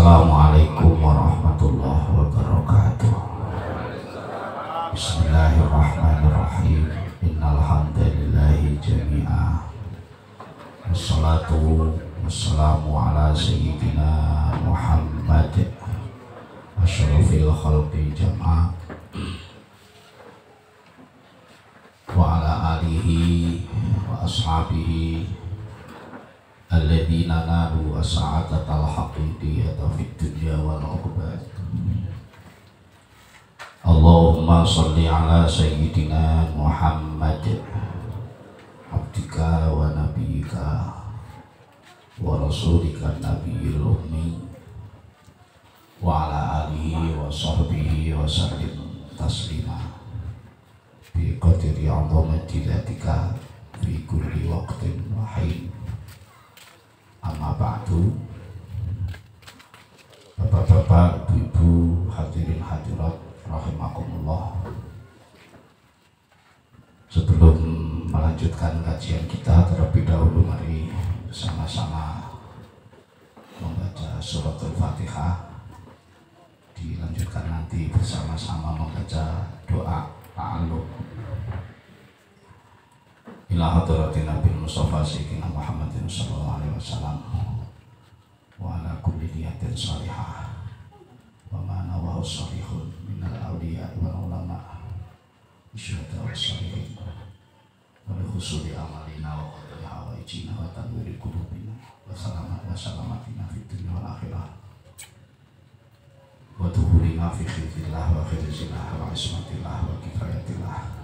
Assalamualaikum warahmatullahi wabarakatuh. Bismillahirrahmanirrahim. Innal hamdalillahi jami'a. Wassalatu wassalamu ala sayyidina Muhammad asyrafil khalqi jam'a wa ala alihi wa ashabihi alladzina nalu as-sa'adatal haqiqiyyata fid dunya wal uqbah. Allahumma shalli ala sayyidina Muhammad abdika wa nabiyyika wa rasulika nabiyil ummi wa ala alihi wa sahbihi wa sallim taslima bi qadri 'azamati dzatika fi kulli waqtin wa hin. Amma ba'du. Bapak-bapak, ibu-ibu, hadirin hadirat rahimakumullah. Sebelum melanjutkan kajian kita, terlebih dahulu mari sama-sama membaca surat Al-Fatihah. Dilanjutkan nanti bersama-sama membaca doa ta'alluq ila hadratin Nabi Mustafa Sayyidina Muhammadin sallallahu alaihi wasallam wa ala kulli niyatin salihah wa ma nawahu salihun minal awliya wal ulama syuhada wa salihin wa li husuli amalina wa qadri hawaijina wa tanwiri qulubina wa salamatina fid dunya wal akhirah wa dukhulina fi khidrillah wa khidzillah wa ismatillah wa kifayatillah.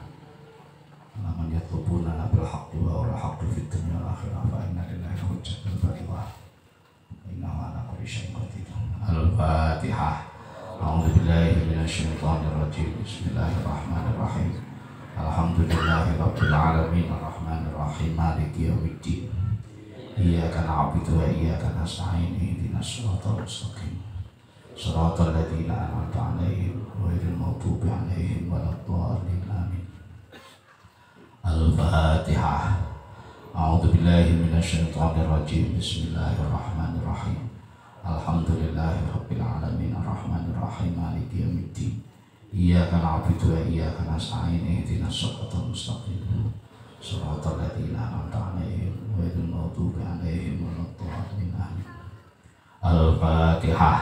Namun yatlubuna bil haqqi wa wal haqqi fid dunya wal akhirah fa inna lillahi hujjatul baligha innahu ala kulli syai'in qadir. Al-Fatihah. A'udzu billahi minasy syaithanir rajim. Bismillahirrahmanirrahim. Alhamdulillahi rabbil alamin arrahmanir rahim maliki yaumiddin. Iyyaka na'budu wa iyyaka nasta'in ihdinas siratal mustaqim. Shiratal ladzina an'amta 'alaihim ghairil maghdubi 'alaihim waladdallin. Amin. Al-Fatihah. A'udzu billahi minasyaitonir rajim. Bismillahirrahmanirrahim. Alhamdulillahirabbil alamin arrahmanir rahim maliki yaumiddin. Iyyaka na'budu wa iyyaka nasta'in ihdinas siratal mustaqim. Shiratal ladzina an'amta 'alaihim ghairil maghdubi 'alaihim waladdallin. Amin. Al-Fatihah.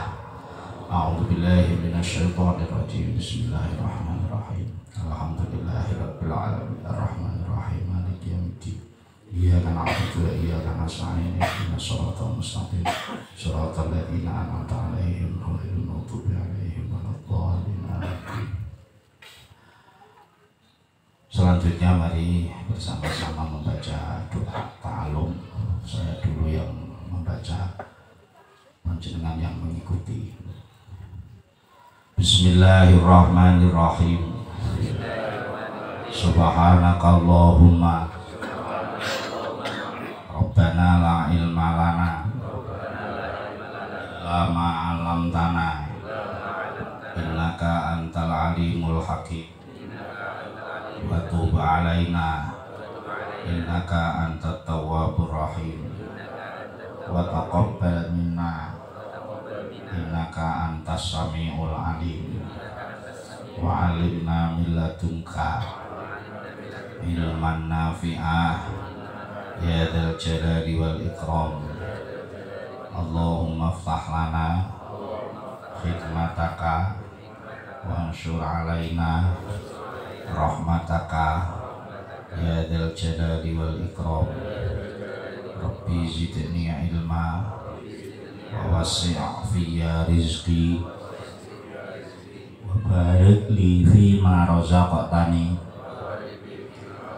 A'udzu billahi minasyaitonir rajim. Bismillahirrahmanirrahim. Alhamdulillahirabbil alamin arrahmanir rahim maliki yaumiddin. Iyyaka na'budu wa iyyaka nasta'in ihdinas siratal mustaqim. Shiratal ladzina an'amta 'alaihim ghairil maghdubi 'alaihim waladdallin. Selanjutnya mari bersama-sama membaca doa ta'alum. Saya dulu yang membaca, panjenengan yang mengikuti. Bismillahirrahmanirrahim. Subhanakallahumma Rabbana la ilma lana illa ma 'allamtana innaka antal alimul hakim wa tub 'alaina innaka antat tawwabur rahim wa taqabbal minna innaka antas samiul alim wa 'allimna min ladunka ilman nafi'ah ya dzal jalali wal ikram. Allahumma iftah lana khidmataka wa anshur alaina rahmataka ya dzal jalali wal ikram. Rabbi zidni ilma wa wasi' fiyya rizqi wa barik li fima razaqtani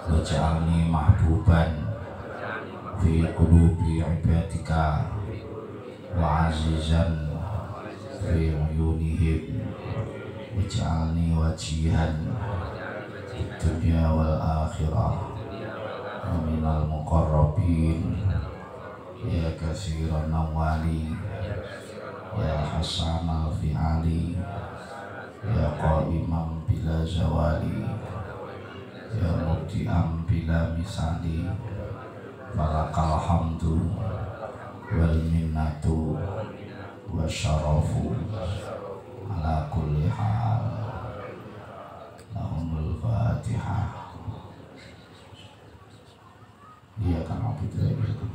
waj'alni mahbuban fi qulubi ibadika wa azizan fi uyunihim waj'alni wajihan fid dunya wal akhirah minal muqarrabin ya katsiran nawali ya hasanal fi'ali ya qa'iman bila zawali ya mubdi'an bila misali falakal hamdu wal minnatu wa syarafu ala kulli hal. Lahumul Fatihah. Iya kan Abu Dhabi itu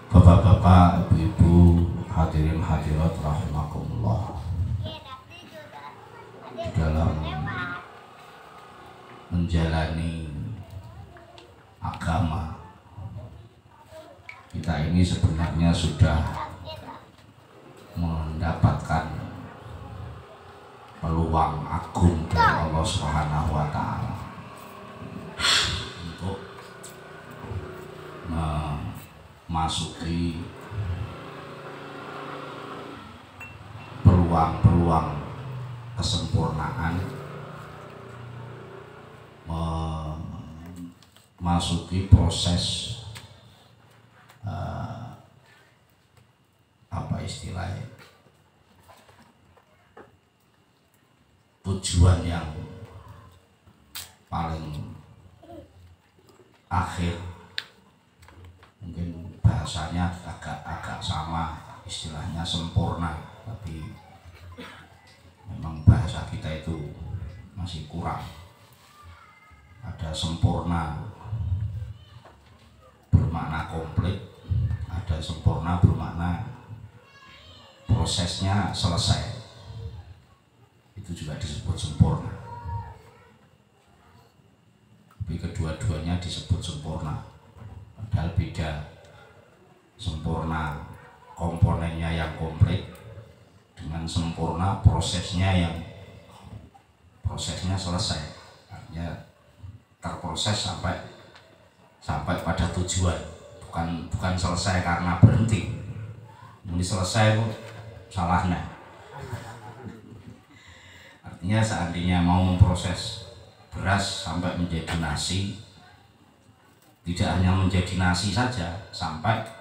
Bapak-bapak, ibu-ibu, hadirin hadirat rahimakumullah. Di dalam menjalani agama kita ini sebenarnya sudah mendapatkan peluang agung dari Allah Subhanahu wa Ta'ala untuk memasuki peluang-peluang kesempurnaan, memasuki proses apa istilahnya, tujuan yang paling akhir. Mungkin bahasanya agak sama, istilahnya sempurna, tapi memang bahasa kita itu masih kurang. Ada sempurna bermakna komplit, ada sempurna bermakna prosesnya selesai, itu juga disebut sempurna. Tapi kedua-duanya disebut sempurna, padahal beda. Sempurna komponennya yang komplit dengan sempurna prosesnya selesai, artinya terproses sampai pada tujuan, bukan selesai karena berhenti. Ini selesai itu salahnya. Artinya seandainya mau memproses beras sampai menjadi nasi, tidak hanya menjadi nasi saja, sampai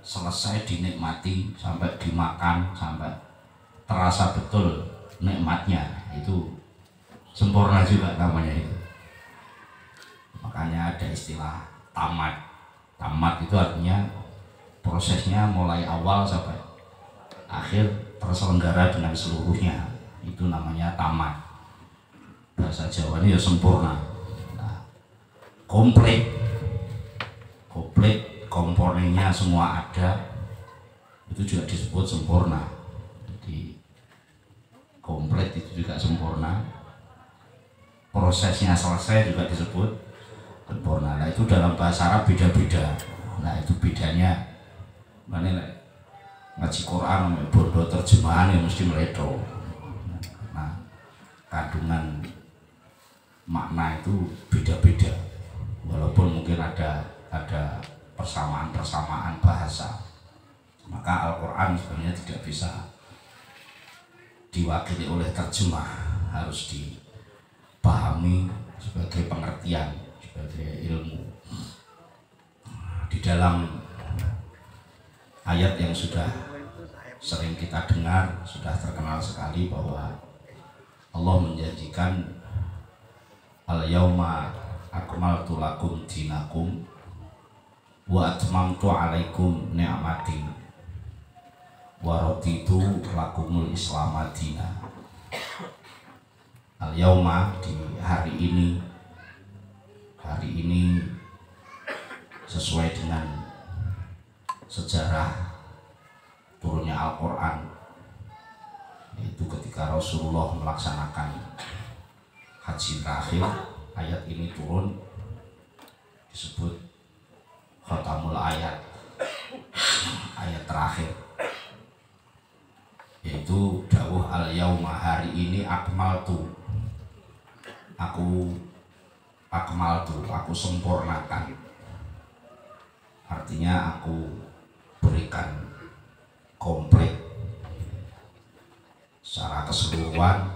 selesai dinikmati, sampai dimakan, sampai terasa betul nikmatnya, itu sempurna juga namanya itu. Makanya ada istilah tamat. Tamat itu artinya prosesnya mulai awal sampai akhir terselenggara dengan seluruhnya, itu namanya tamat. Bahasa Jawa ini ya sempurna. Nah, komplit, komponennya semua ada, itu juga disebut sempurna. Jadi komplit itu juga sempurna, prosesnya selesai juga disebut sempurna. Nah itu dalam bahasa Arab beda-beda. Nah itu bedanya. Mana ngaji Quran bodoh terjemahan yang mesti meledo. Nah kandungan makna itu beda-beda, walaupun mungkin ada persamaan bahasa. Maka Al-Quran sebenarnya tidak bisa diwakili oleh terjemah, harus dipahami sebagai pengertian, sebagai ilmu. Di dalam ayat yang sudah sering kita dengar, sudah terkenal sekali bahwa Allah menjanjikan al-yauma akmaltu lakum dinakum wa atmamtu alaikum ni'mati wa raditu lakumul islam madina. Al-yauma, di hari ini sesuai dengan sejarah turunnya Al-Quran, yaitu ketika Rasulullah melaksanakan haji terakhir, ayat ini turun, disebut khatamul ayat, ayat terakhir, yaitu dawuh al-yauma, hari ini akmaltu, aku sempurnakan, artinya aku berikan komplit secara keseluruhan,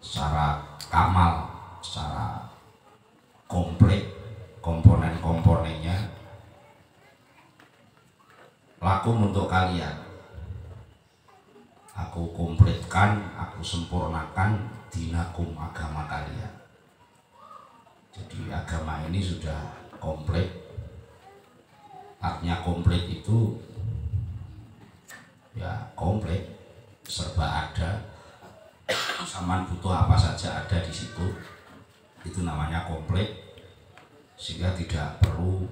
secara kamal, secara komplit komponen-komponennya, lakum untuk kalian. Aku komplitkan, aku sempurnakan dinakum, agama kalian. Jadi agama ini sudah komplit. Artinya komplit itu ya komplit, serba ada, sama butuh apa saja ada di situ. Itu namanya komplit, sehingga tidak perlu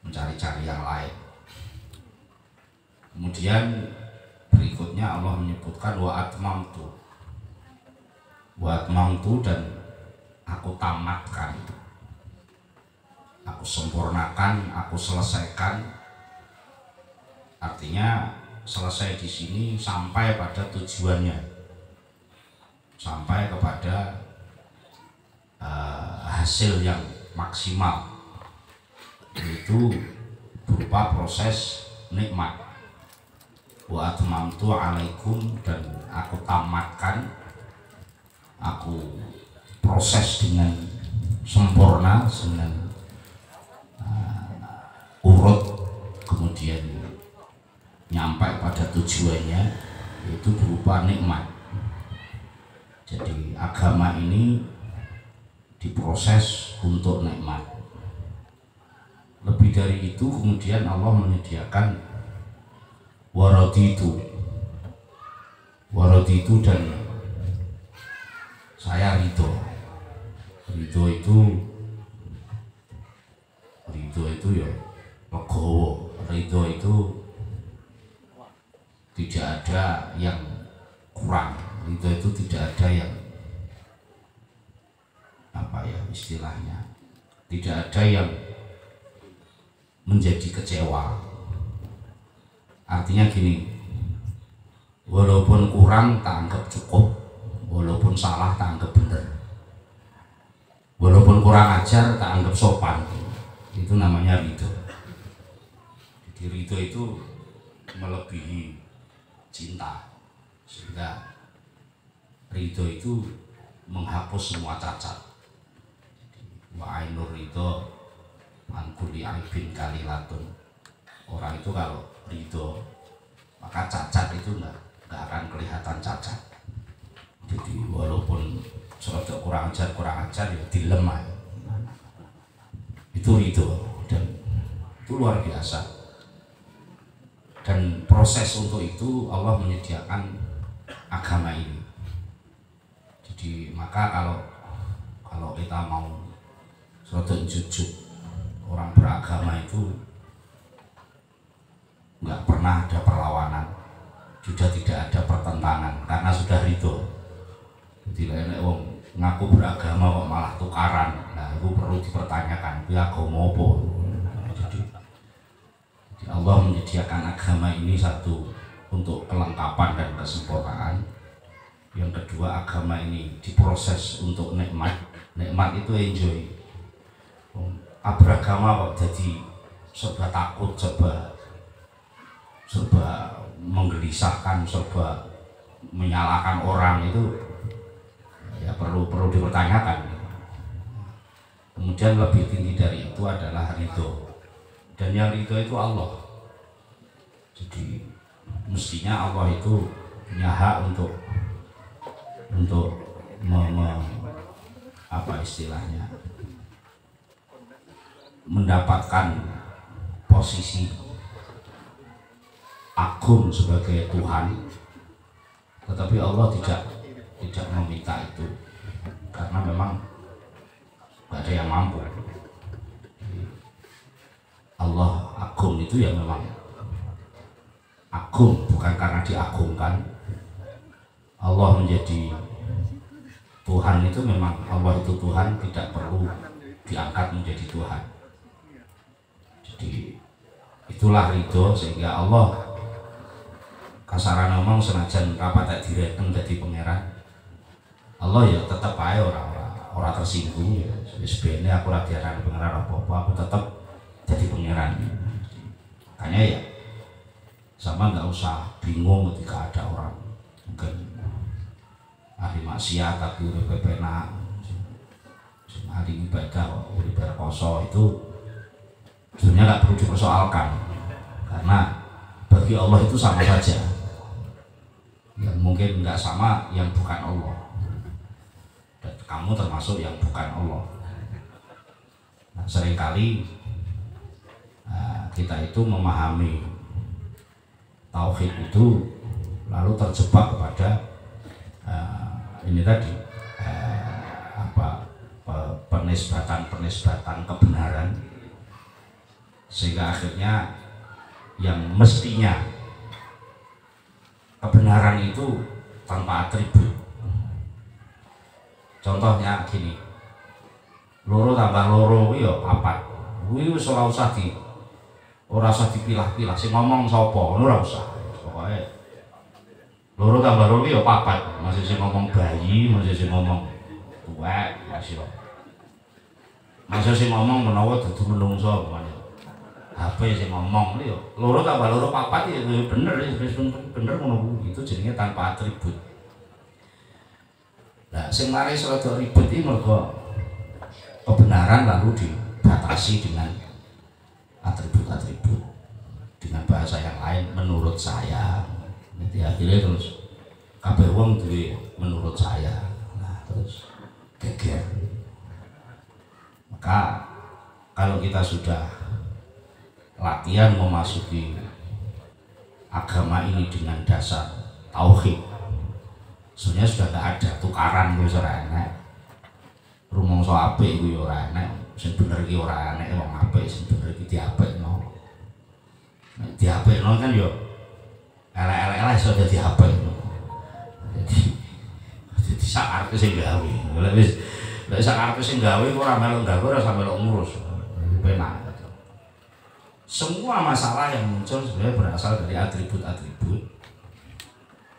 mencari-cari yang lain. Kemudian berikutnya Allah menyebutkan wa atmamtu dan aku tamatkan, aku sempurnakan, aku selesaikan. Artinya selesai di sini sampai pada tujuannya, sampai kepada hasil yang maksimal, itu berupa proses nikmat. Wa atmamtu alaikum, dan aku tamatkan, aku proses dengan sempurna, dengan urut, kemudian nyampe pada tujuannya, itu berupa nikmat. Jadi agama ini diproses untuk nikmat. Lebih dari itu kemudian Allah menyediakan waraditu dan saya ridho itu ya legowo. Ridho itu tidak ada yang kurang, ridho itu tidak ada yang apa ya istilahnya, tidak ada yang menjadi kecewa. Artinya gini, walaupun kurang tak anggap cukup, walaupun salah tak anggap benar, walaupun kurang ajar tak anggap sopan. Itu namanya ridho. Jadi ridho itu melebihi cinta, sehingga ridho itu menghapus semua cacat. Wa ainur ridho an kulli aibin kalilatun. Orang itu kalau ridho, maka cacat itu enggak akan kelihatan cacat. Jadi walaupun serodok kurang ajar ya dilem aja. Itu ridho, dan itu luar biasa. Dan proses untuk itu Allah menyediakan agama ini. Jadi maka kalau kita mau serodok jujur, orang beragama itu nggak pernah ada perlawanan, sudah tidak ada pertentangan, karena sudah ridho. Jadi lain wong ngaku beragama kok malah tukaran, nah itu perlu dipertanyakan, dia agama apa? Jadi Allah menyediakan agama ini satu untuk kelengkapan dan kesempurnaan. Yang kedua, agama ini diproses untuk nikmat. Nikmat itu enjoy. Beragama kok jadi serba takut, serba menggelisahkan, serba menyalahkan orang, itu ya perlu dipertanyakan. Kemudian lebih tinggi dari itu adalah ridho, dan yang ridho itu Allah. Jadi mestinya Allah itu punya hak untuk apa istilahnya, mendapatkan posisi agung sebagai Tuhan, tetapi Allah tidak meminta itu, karena memang gak ada yang mampu. Allah agung itu ya memang agung, bukan karena diagungkan. Allah menjadi Tuhan itu memang, Allah itu Tuhan, tidak perlu diangkat menjadi Tuhan. Jadi itulah ridho, sehingga Allah kasaran ngomong senajan rapat direken dadi pangeran, Allah ya tetap aja orang tersinggung ya. Sebenarnya aku ora diarani pangeran apa-apa, aku tetap jadi pangeran. Makanya ya sama nggak usah bingung ketika ada orang mungkin ahli maksiat tapi udah pepenak, ahli ibadah udah berkoso, itu sebenarnya nggak perlu dipersoalkan, karena bagi Allah itu sama saja. Yang mungkin nggak sama yang bukan Allah, dan kamu termasuk yang bukan Allah. Nah, seringkali kita itu memahami tauhid itu lalu terjebak kepada ini tadi penisbatan kebenaran, sehingga akhirnya yang mestinya kebenaran itu tanpa atribut. Contohnya gini, loro tambah loro ya papat, kuwi wis ora usah dipilah-pilah, sing ngomong sapa ngono ora usah. Pokoke loro tambah loro ya papat, masih sing ngomong bayi, masih sing ngomong tuwek, masih sing ngomong menawa dudu menungso pokoknya. HP sing ngomong lho, loro tambah loro papat ya bener ngono kuwi. Itu jenenge tanpa atribut. Nah, sing mari rada ribet iki mergo kebenaran lalu dibatasi dengan atribut-atribut, dengan bahasa yang lain menurut saya. Nanti akhirnya terus kabeh wong duwe menurut saya. Nah, terus geger. Maka kalau kita sudah latihan memasuki agama ini dengan dasar tauhid, sebenarnya sudah tidak ada tukaran wis ora enek. Rumangsa apik iku ya ora enek, sing bener iki ora enek wong apik, sing bener iki diapikno. Nek diapikno kan yo elek-elek lah iso dadi apikno. Jadi sak arepe sing gawe. Lek sak arepe sing gawe ora melok gawe ora sampe melok ngurus. Penak. Semua masalah yang muncul sebenarnya berasal dari atribut-atribut.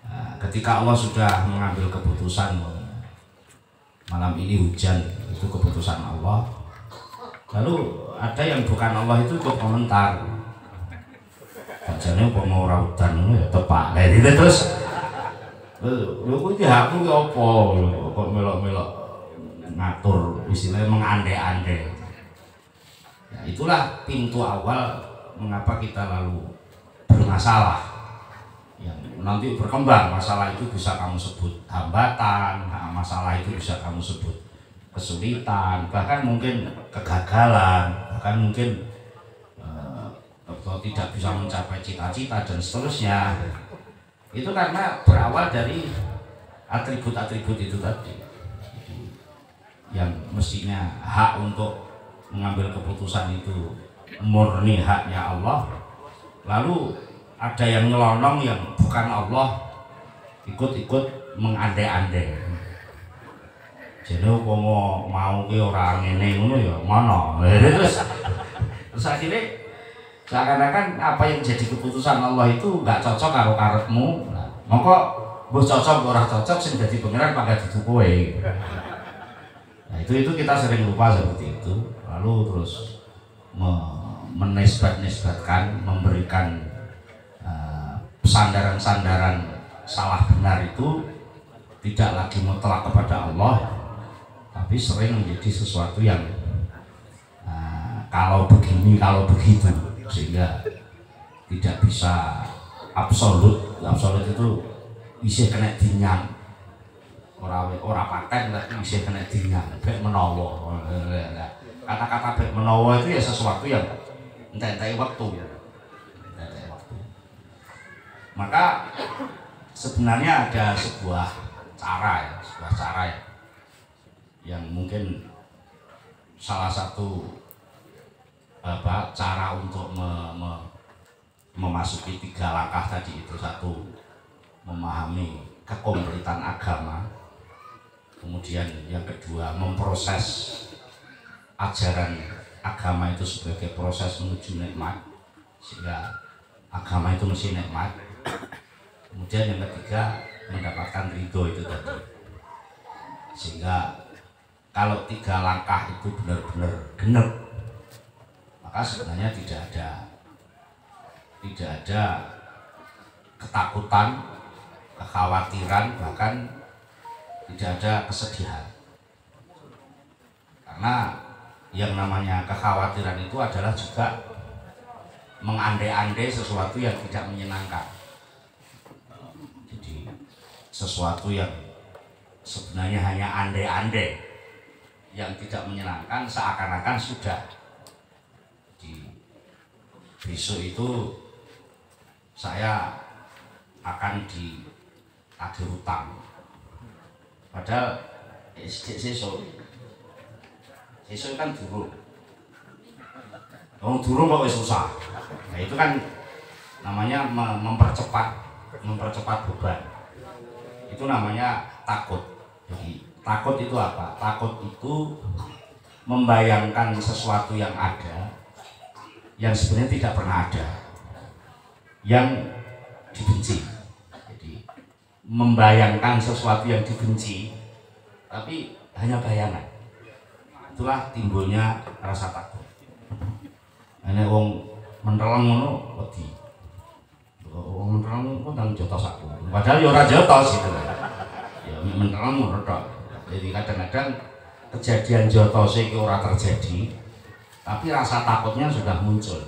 Nah, ketika Allah sudah mengambil keputusan malam ini hujan, itu keputusan Allah. Lalu ada yang bukan Allah itu ikut komentar. Bajane umpama ora udan ya tepak. Lah itu terus lho kuwi hakku ki apa kok melok-melok ngatur istilahnya mengandai-andai. Ya, itulah pintu awal mengapa kita lalu bermasalah. Yang nanti berkembang, masalah itu bisa kamu sebut hambatan, masalah itu bisa kamu sebut kesulitan, bahkan mungkin kegagalan, bahkan mungkin tidak bisa mencapai cita-cita dan seterusnya. Itu karena berawal dari atribut-atribut itu tadi, yang mestinya hak untuk mengambil keputusan itu murni haknya Allah, lalu ada yang nyelonong yang bukan Allah ikut-ikut mengandai-andai. Jadi umpama mau ki ora ngene ngono ya ngono. Terus akhirnya seakan-akan apa yang jadi keputusan Allah itu nggak cocok karo karepmu. Nah, mongko mbok cocok ora cocok sing dadi pangeran pakai dudu kowe. Nah, itu kita sering lupa seperti itu. Lalu terus menisbat-nisbatkan, memberikan sandaran-sandaran salah benar itu tidak lagi mutlak kepada Allah, tapi sering menjadi sesuatu yang kalau begini, kalau begitu, sehingga tidak bisa absolut. Absolut itu bisa kena dinyang, ora paten tapi bisa kena dinyang, bek menawa. Kata-kata bek menawa itu ya sesuatu yang entek-entek waktu. Maka sebenarnya ada sebuah cara ya, yang mungkin salah satu cara untuk memasuki 3 langkah tadi itu. Satu, memahami kekompletan agama. Kemudian yang kedua, memproses ajaran agama itu sebagai proses menuju nikmat, sehingga agama itu mesti nikmat. Kemudian yang ketiga, mendapatkan ridho itu tadi. Sehingga kalau 3 langkah itu benar-benar genep, maka sebenarnya tidak ada ketakutan, kekhawatiran, bahkan tidak ada kesedihan. Karena yang namanya kekhawatiran itu adalah juga mengandai-andai sesuatu yang tidak menyenangkan. Jadi sesuatu yang sebenarnya hanya andai-andai, yang tidak menyenangkan seakan-akan sudah di besok itu saya akan ditagih hutang, padahal sesuk kan durung kok wis susah. Nah itu kan namanya mempercepat beban, itu namanya takut. Jadi takut itu apa? Takut itu membayangkan sesuatu yang ada yang sebenarnya tidak pernah ada, yang dibenci. Jadi membayangkan sesuatu yang dibenci tapi hanya bayangan, itulah timbulnya rasa takut. Ini wong mentereng ngono wedi, wong mentereng kok nang jotos aku, padahal ya ora jotos gitu kan. Ya mentereng ngono tok. Jadi kadang-kadang kejadian jotos iki ora terjadi, tapi rasa takutnya sudah muncul.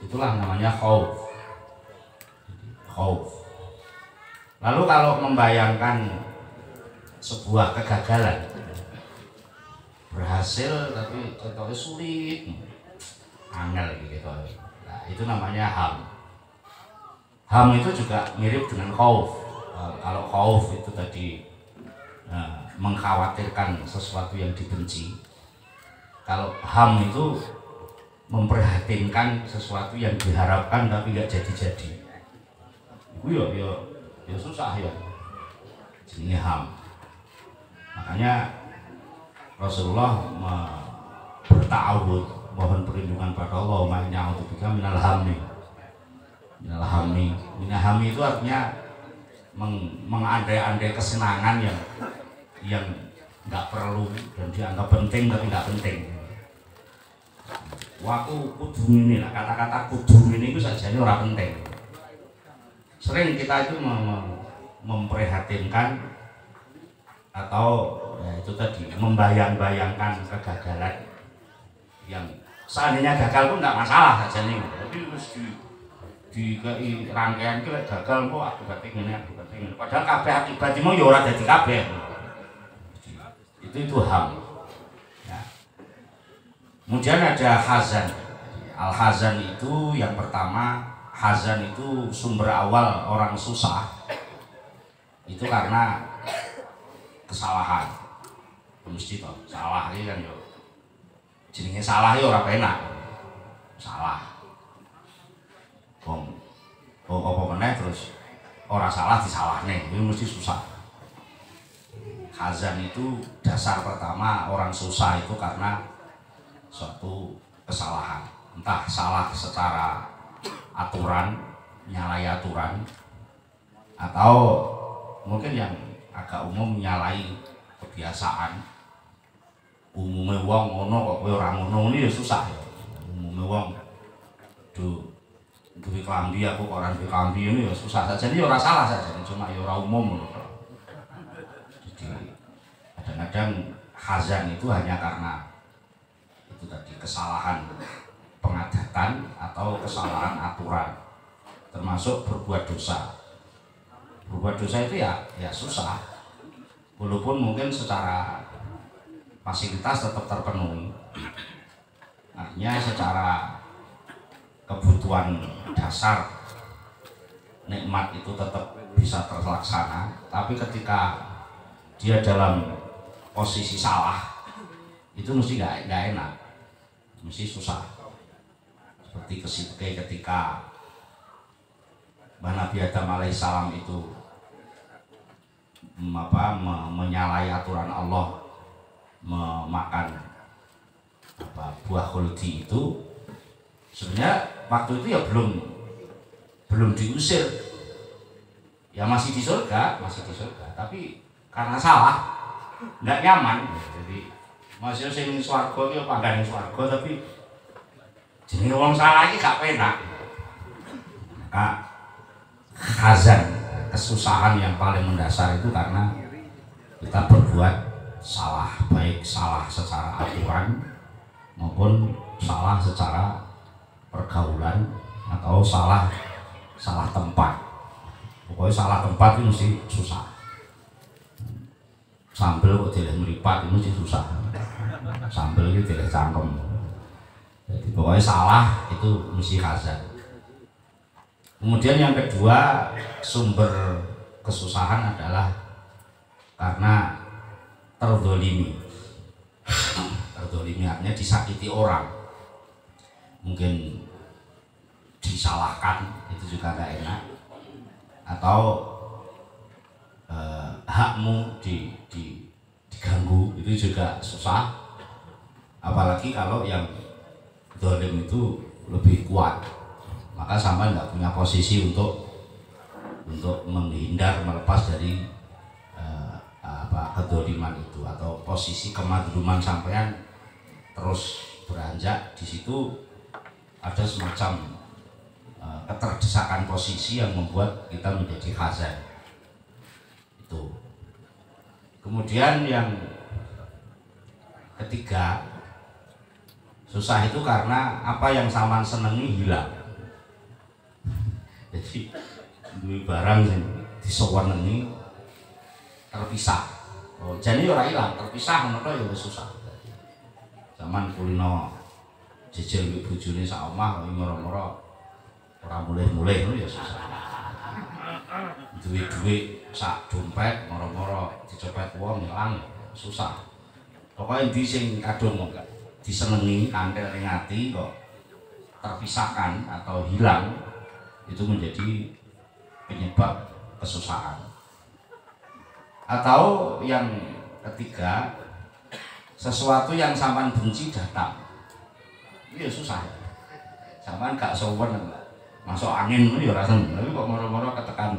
Itulah namanya khauf. Lalu kalau membayangkan sebuah kegagalan, berhasil tapi contohnya sulit, angel gitu. Nah, itu namanya ham. Ham itu juga mirip dengan khauf. Kalau khauf itu tadi mengkhawatirkan sesuatu yang dibenci. Kalau ham itu memprihatinkan sesuatu yang diharapkan tapi nggak jadi-jadi. Itu ya susah ya. Jenenge ham. Makanya Rasulullah berta'awud, mohon perlindungan pada Allah, ma'ina'udzubika minal hammi. Minal hammi itu artinya mengandai-andai kesenangan yang nggak perlu dan dianggap penting tapi nggak penting. Waktu kudu ini lah, kata-kata kudu ini itu saja ini orang penting. Sering kita itu memprihatinkan atau ya itu tadi membayang-bayangkan kegagalan yang seandainya gagal pun nggak masalah saja nih, tapi terus di rangkaian kita gagal kok akibatnya ini, padahal kabeh akibatnya mau ya ora dadi kabeh. Itu ham. Ya. Kemudian ada hazan. Al-hazan itu yang pertama, hazan itu sumber awal orang susah itu karena kesalahan. Mesti toh salah iki kan yo jenenge salah yo ora penak. Salah. Apa meneh terus ora salah disalahne, itu mesti susah. Hazan itu dasar pertama orang susah itu karena suatu kesalahan, entah salah secara aturan, nyalai aturan, atau mungkin yang agak umum nyalai kebiasaan. Umumnya wong ngono kok kowe ora ngono ini ya susah ya. Umumnya wong duwe klambi aku kok ora duwe klambi ini ya susah saja, ini ora salah saja, cuma ya ora umum ngono. Kadang-kadang hazan itu hanya karena itu tadi kesalahan pengadatan atau kesalahan aturan, termasuk berbuat dosa. Berbuat dosa itu ya susah, walaupun mungkin secara fasilitas tetap terpenuhi, artinya secara kebutuhan dasar nikmat itu tetap bisa terlaksana, tapi ketika dia dalam posisi salah itu mesti nggak enak, mesti susah. Seperti ketika Nabi Adam alaihissalam itu menyalahi aturan Allah, memakan buah khuldi itu, sebenarnya waktu itu ya belum diusir, ya masih di surga, tapi karena salah nggak nyaman, jadi masih sing swarga ki panggane swarga tapi jenenge wong salah iki gak penak. Nah, hazan, kesusahan yang paling mendasar itu karena kita berbuat salah, baik salah secara aturan maupun salah secara pergaulan atau salah tempat. Pokoknya salah tempat itu mesti susah. Sambel kok dileh mripat itu mesti susah. Sambel itu tidak cangkem. Jadi pokoknya salah itu mesti hazan. Kemudian yang kedua, sumber kesusahan adalah karena terdolimi. Terdolimi artinya disakiti orang, mungkin disalahkan, itu juga gak enak, atau hakmu diganggu, itu juga susah. Apalagi kalau yang dolim itu lebih kuat, maka sampai nggak punya posisi untuk menghindar, melepas dari kedoliman itu, atau posisi kemadluman sampean terus beranjak di situ. Ada semacam keterdesakan posisi yang membuat kita menjadi hazan itu. Kemudian yang ketiga, susah itu karena apa yang sampean senengi hilang. Jadi duwe barang sing disewenengi terpisah. Oh, jadi ora ilang, terpisah ngono ya wis susah. Zaman kulino jejel mbek bojone sak omah moro-moro ora mulih-mulih ngono ya susah. Duit sak dompet moro-moro dicopet wong ilang susah. Pokoke endi sing kadung disenengi kanthil ning ati kok terpisahkan atau hilang, itu menjadi penyebab kesusahan. Atau yang ketiga, sesuatu yang sampean benci datang, itu ya susah. Sampean gak sowan masuk angin itu ya rasanya, tapi kok moro-moro ketekan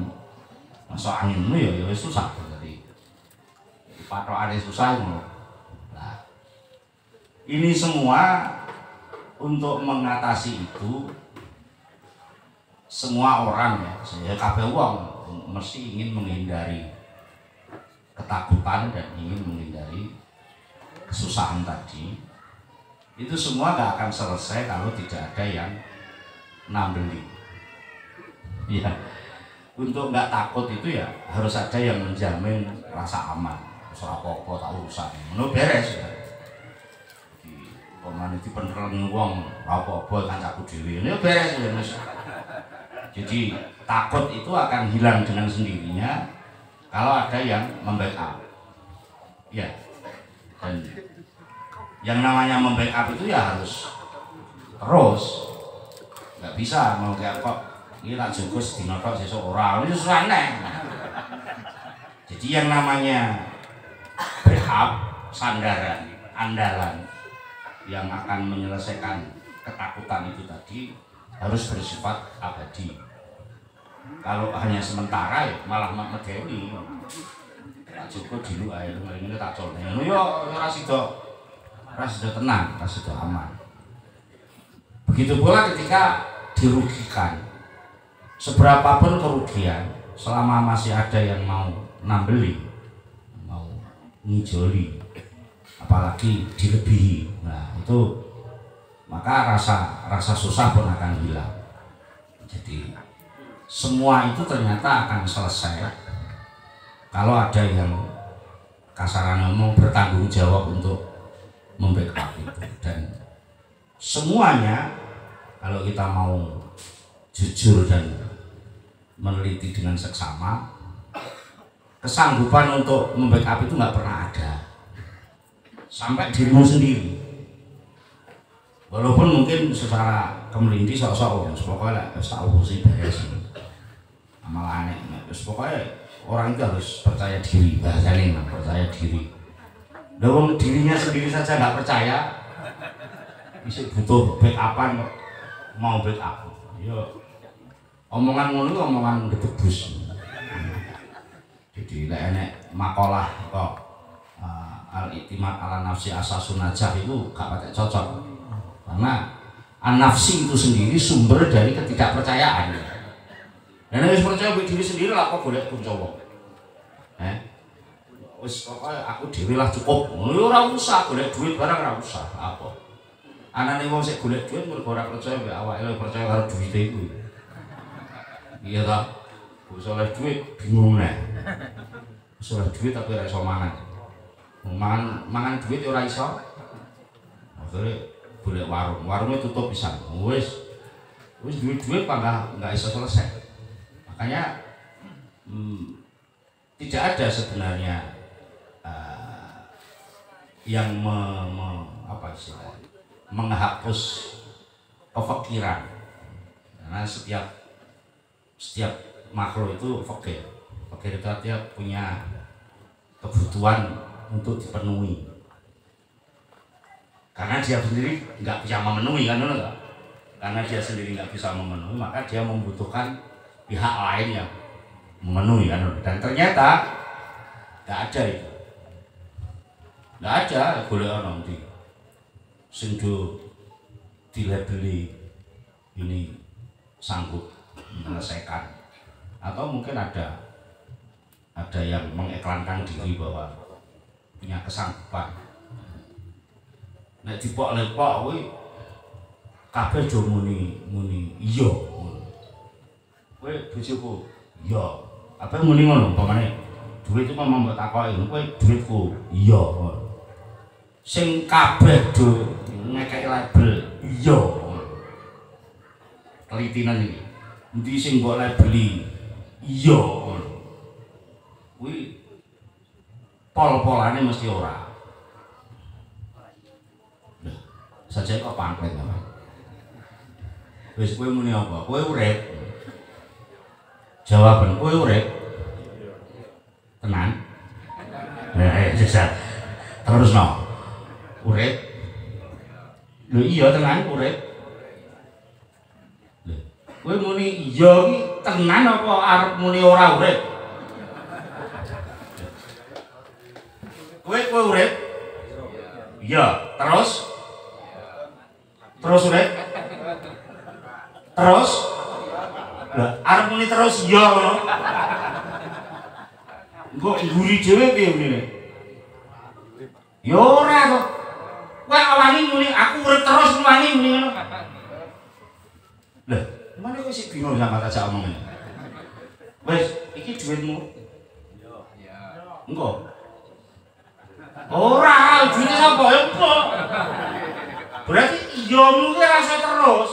masuk angin itu ya susah. Jadi patokane susah itu. Nah, ini semua untuk mengatasi itu, semua orang ya, kabeh wong mesti ingin menghindari ketakutan dan ingin menghindari kesusahan tadi. Itu semua gak akan selesai kalau tidak ada yang nambeli. Ya, untuk nggak takut itu ya harus ada yang menjamin rasa aman. Soal apa-apa tak urusan, menurut beres ya. Pemain itu penerang uang apa-apa kan aku dewi, ini beres ya mas. Jadi takut itu akan hilang dengan sendirinya kalau ada yang membackup. Ya, dan yang namanya membackup itu ya harus terus, nggak bisa mau kayak kok ini tak jugus dinotok seseorang itu susah aneh. Jadi yang namanya backup, sandaran, andalan yang akan menyelesaikan ketakutan itu tadi harus bersifat abadi. Kalau hanya sementara ya malah medeni. Tak cukup dulu ae ngene tak colne. Ngono yo ora sida tenang, ora sida aman. Begitu pula ketika dirugikan. Seberapapun kerugian, selama masih ada yang mau nambeli, mau ngijoli, apalagi dilebihi, nah itu maka rasa susah pun akan hilang. Jadi semua itu ternyata akan selesai kalau ada yang kasaran ngomong bertanggung jawab untuk membackup itu. Dan semuanya kalau kita mau jujur dan meneliti dengan seksama, kesanggupan untuk membackup itu nggak pernah ada sampai dirimu sendiri. Walaupun mungkin secara kemelindi sok-sok pokoknya tak urusi beres. Malah aneh, pokoknya orang itu harus percaya diri, bahasanya percaya diri. Dong dirinya sendiri saja nggak percaya, bisa butuh backupan kok mau backup. Yo, omongan ngono omongan gedebus. Jadi lek enek makalah kok al-i'timad ala nafsi asasun najah itu gak pakai cocok. Karena an-nafsi itu sendiri sumber dari ketidakpercayaan. Dan harus percaya diri sendiri lah kok golek kuncowo. Wis pokoke aku dhewe lah cukup. Ngono ora usah golek duit barang ora usah. Apa? Anane wong sik golek duit mergo ora percaya mbek awake percaya karo duwite iku. Iya ta? Wis oleh duit bingung nek. Wis oleh duit tapi ora iso mangan. Mangan duit ora iso. akhirnya boleh warungnya tutup pisan. Wis duit nggak bisa selesai. Makanya tidak ada sebenarnya yang menghapus kefikiran, karena setiap makhluk itu fakir itu artinya punya kebutuhan untuk dipenuhi, karena dia sendiri nggak bisa memenuhi kan, karena dia sendiri nggak bisa memenuhi, maka dia membutuhkan pihak lain yang memenuhi kan, dan ternyata nggak ada itu, nggak ada boleh orang di sendu dilabeli ini sanggup menyelesaikan, atau mungkin ada yang mengiklankan diri bahwa punya kesanggupan. Nek dipok-lepok kuwi kabeh do muni iya. Kowe bojoku iya. Kabeh muni ngono umpamane duit itu memang mbok takoki, kowe duitku iya. Sing kabeh do ngekeki label iya. Telitinan iki. Endi sing mbok labeli iya. Kuwi pol-polane mesti ora. Saja kok pamflet apa? Wis kowe muni apa? Kowe urip. Jawaban kowe urip. Tenan? Sesat. Terus no. Urip. Lho iya tenan urip. Lho, kowe muni iya iki tenan apa arep muni ora urip? Kowe urip? Iya, terus urip? Terus? Lah, arep muni terus iya ngono. Engko nguri dhewe piye meneh? Ya ora kok. Kowe wani muni aku urip terus wani muni ngono. Lah, mana kowe sik bingung sama tak omong ngene. Wis, iki dhuwitmu. Iya. Engko. Ora, duwite sapa ya kok. Berarti iya mungkin rasa terus.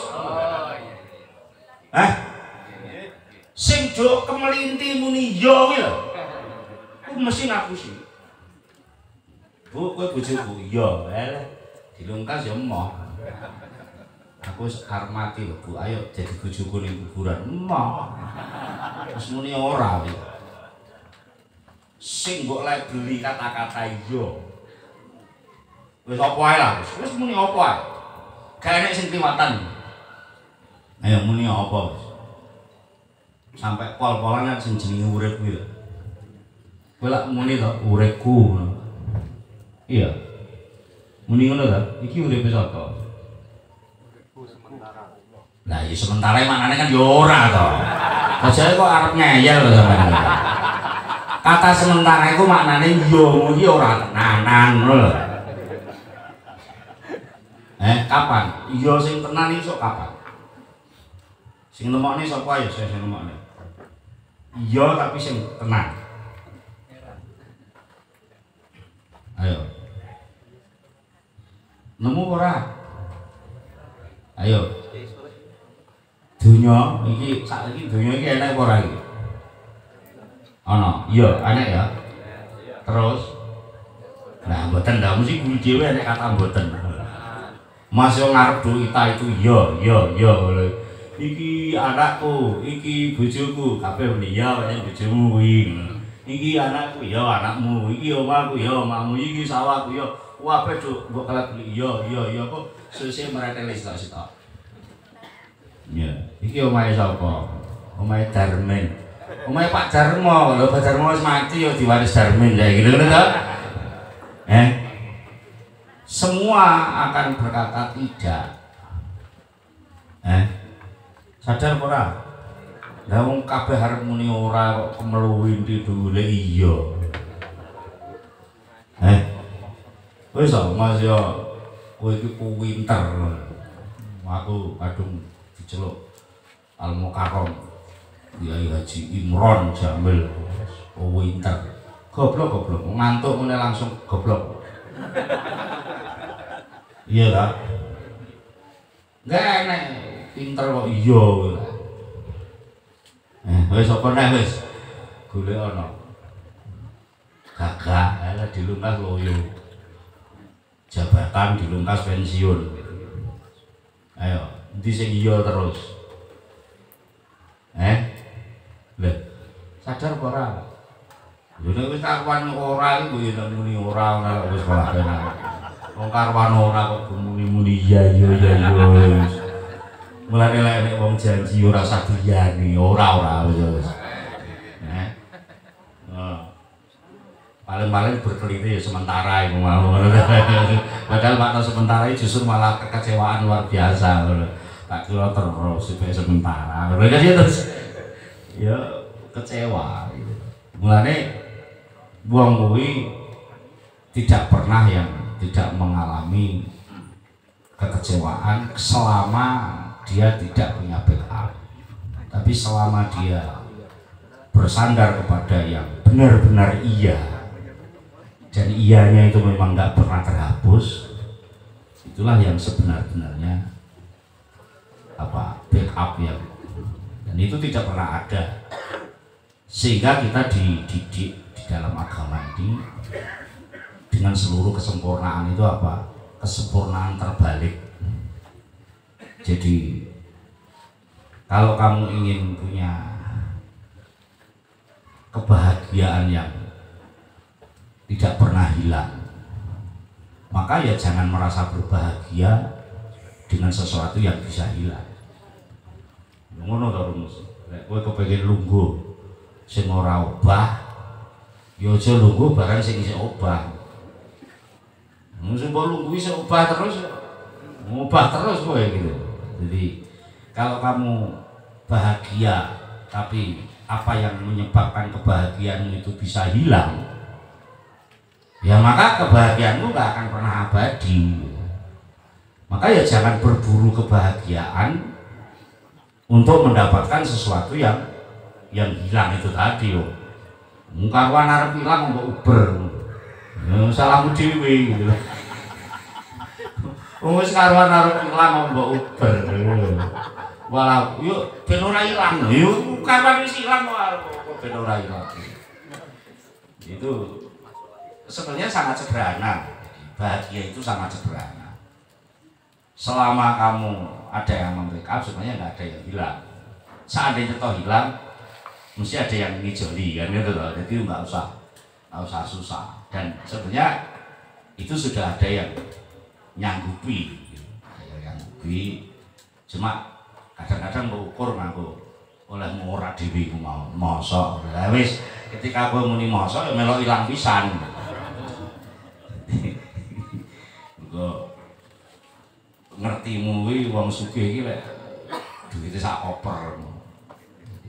Sing jok kemelinti muni iya kuwi lho. Ku mesti ngapusi. Bu, kowe bojoku iya, dilungkas ya emoh. Aku arep mati lho, Bu. Ayo jadi bojoku ning kuburan. Emoh. Terus muni ora kuwi. Sing mbok labeli kata-kata iya. Wis apa ae lah, wis muni apa ae. Gak enek sing kliwatan. Ayo muni apa wis. Sampai pol-polan kan sing jenenge urip kuwi lho. Kowe lak muni to uripku ngono. Iya. Muni ngono ta? Iki uripe sapa? Uripku sementara. Lah ya sementara maknane kan ya ora to. Aja kok arep ngeyel lho sampeyan. Kata sementara itu maknane yo iki ora tenanan ngono lho. Kapan? Iya sing tenan iso kapan? Sing nemokne sapa ya sing nemokne? Iya tapi sing tenan. Ayo. Nemu ora? Ayo. Dunya iki saiki dunya iki enak apa ora iki? Ana, iya enak ya. Terus nah mboten ndak mesti kuwi dhewe enek kata mboten. Mas yo ngarep duita itu iya iki anakku, iki bojoku, kabeh muni ya pancen bojomu kuwi. Iki anakku ya anakmu, iki omahku ya omahmu, iki sawahku ya kabeh mbok kelebli iya kok sesuk meretelis tok sitok. Ya, iki omahe sapa? Omahe Darmin. Omahe Pak Darmo, lho Pak Darmo wis mati ya diwaris Darmin ya gitu kan to? Semua akan berkata tidak. Sadar ora? Lah wong kabeh arep muni ora kok kemluwi ndule iya. Wis Mas yo kowe iki pinter. Aku kadung diceluk Al Mukarram Kiai Haji Imron Jamil. Pinter. Goblok ngantuk ngene langsung goblok. Iya lah. Enggak enak, pinter kok iya. Wis apa nek wis? Golek ana. Gagah, ala dilungkas loyo. Jabatan dilungkas pensiun. Ayo, endi sing iya terus? Lha, sadar apa ora? Lho nek wis karuan ora iki yo muni ora wis ora kena. Wong karuan ora kok muni-muni iya. Mulane lek nek wong janji ora usah diyani, ora wis. Paling-paling berkeliti ya sementara iku mau. Padahal makna sementara itu justru malah kekecewaan luar biasa. Tak kira terus supaya sementara. Mereka dia terus ya kecewa gitu. Mulane wong kuwi tidak pernah yang tidak mengalami kekecewaan selama dia tidak punya backup. Tapi selama dia bersandar kepada yang benar-benar iya dan iyanya itu memang nggak pernah terhapus, itulah yang sebenar-benarnya backup yang, dan itu tidak pernah ada. Sehingga kita dididik di dalam agama ini dengan seluruh kesempurnaan itu kesempurnaan terbalik. Jadi kalau kamu ingin punya kebahagiaan yang tidak pernah hilang, maka ya jangan merasa berbahagia dengan sesuatu yang bisa hilang. Ngono to rumus. Lek kowe kepengin lungguh sing ora obah, ya aja lungguh barang sing isih obah. Mung lungguh isih obah terus kowe gitu. Jadi kalau kamu bahagia tapi apa yang menyebabkan kebahagiaanmu itu bisa hilang, ya maka kebahagiaanmu gak akan pernah abadi. Maka ya jangan berburu kebahagiaan untuk mendapatkan sesuatu yang hilang itu tadi. Mungkarwan arep ilang mbok uber. Ya salahmu dhewe gitu. Wis karuan arep ilang mbok uber. Walau yuk ben ora ilang. Yuk kapan wis ilang kok ben ora ilang. Itu sebenarnya sangat sederhana. Bahagia itu sangat sederhana. Selama kamu ada yang membackup, sebenarnya nggak ada yang hilang. Seandainya toh hilang, mesti ada yang ngijoli kan gitu loh. Jadi nggak usah susah. Dan sebenarnya itu sudah ada yang nyanggupi, cuma kadang-kadang ukur nganggo oleh ora dhewe ku mau mosok. Lah wis ketika kowe muni mosok ya melok ilang pisan. Engko ngertimu kuwi wong sugih iki lek duwite sak koper.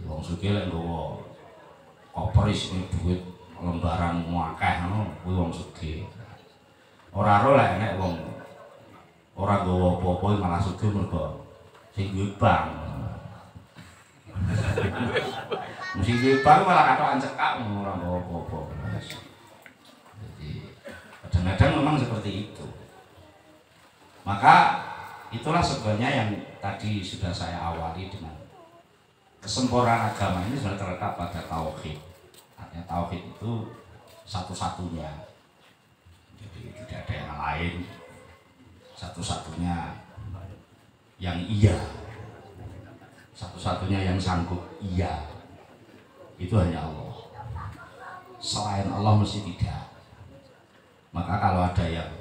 Wong sugih lek nggawa koper isine duit lembaran akeh ngono kuwi wong sugih. Ora ro lek nek wong ora nggawa apa-apa malah sugih mergo sing duwe bank. Mesti duwe bank malah katokan cekak ora nggawa apa-apa. Jadi kadang-kadang memang seperti itu. Maka itulah sebenarnya yang tadi sudah saya awali dengan kesempurnaan agama ini sebenarnya terletak pada tauhid. Artinya tauhid itu satu-satunya. Jadi tidak ada yang lain. Satu-satunya yang iya. Satu-satunya yang sanggup iya. Itu hanya Allah. Selain Allah mesti tidak. Maka kalau ada yang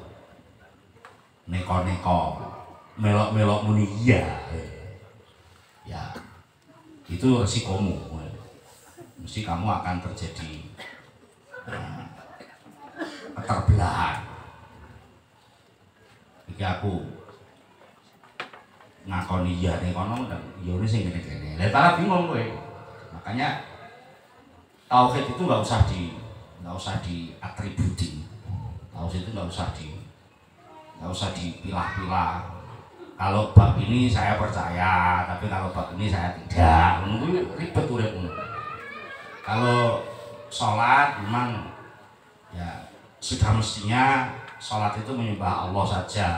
neko-neko melok-melok muni iya, ya itu resikomu. Mesti kamu akan terjadi keterbelahan. Iki aku ngakoni iya nek kono dan iya ini sing ngene-ngene. Lah tak bingung kowe. Makanya tauhid itu nggak usah diatributi. Tauhid itu nggak usah dipilah-pilah. Kalau bab ini saya percaya, tapi kalau bab ini saya tidak. Mungkin ribet uripmu. Kalau sholat memang ya sudah mestinya sholat itu menyembah Allah saja.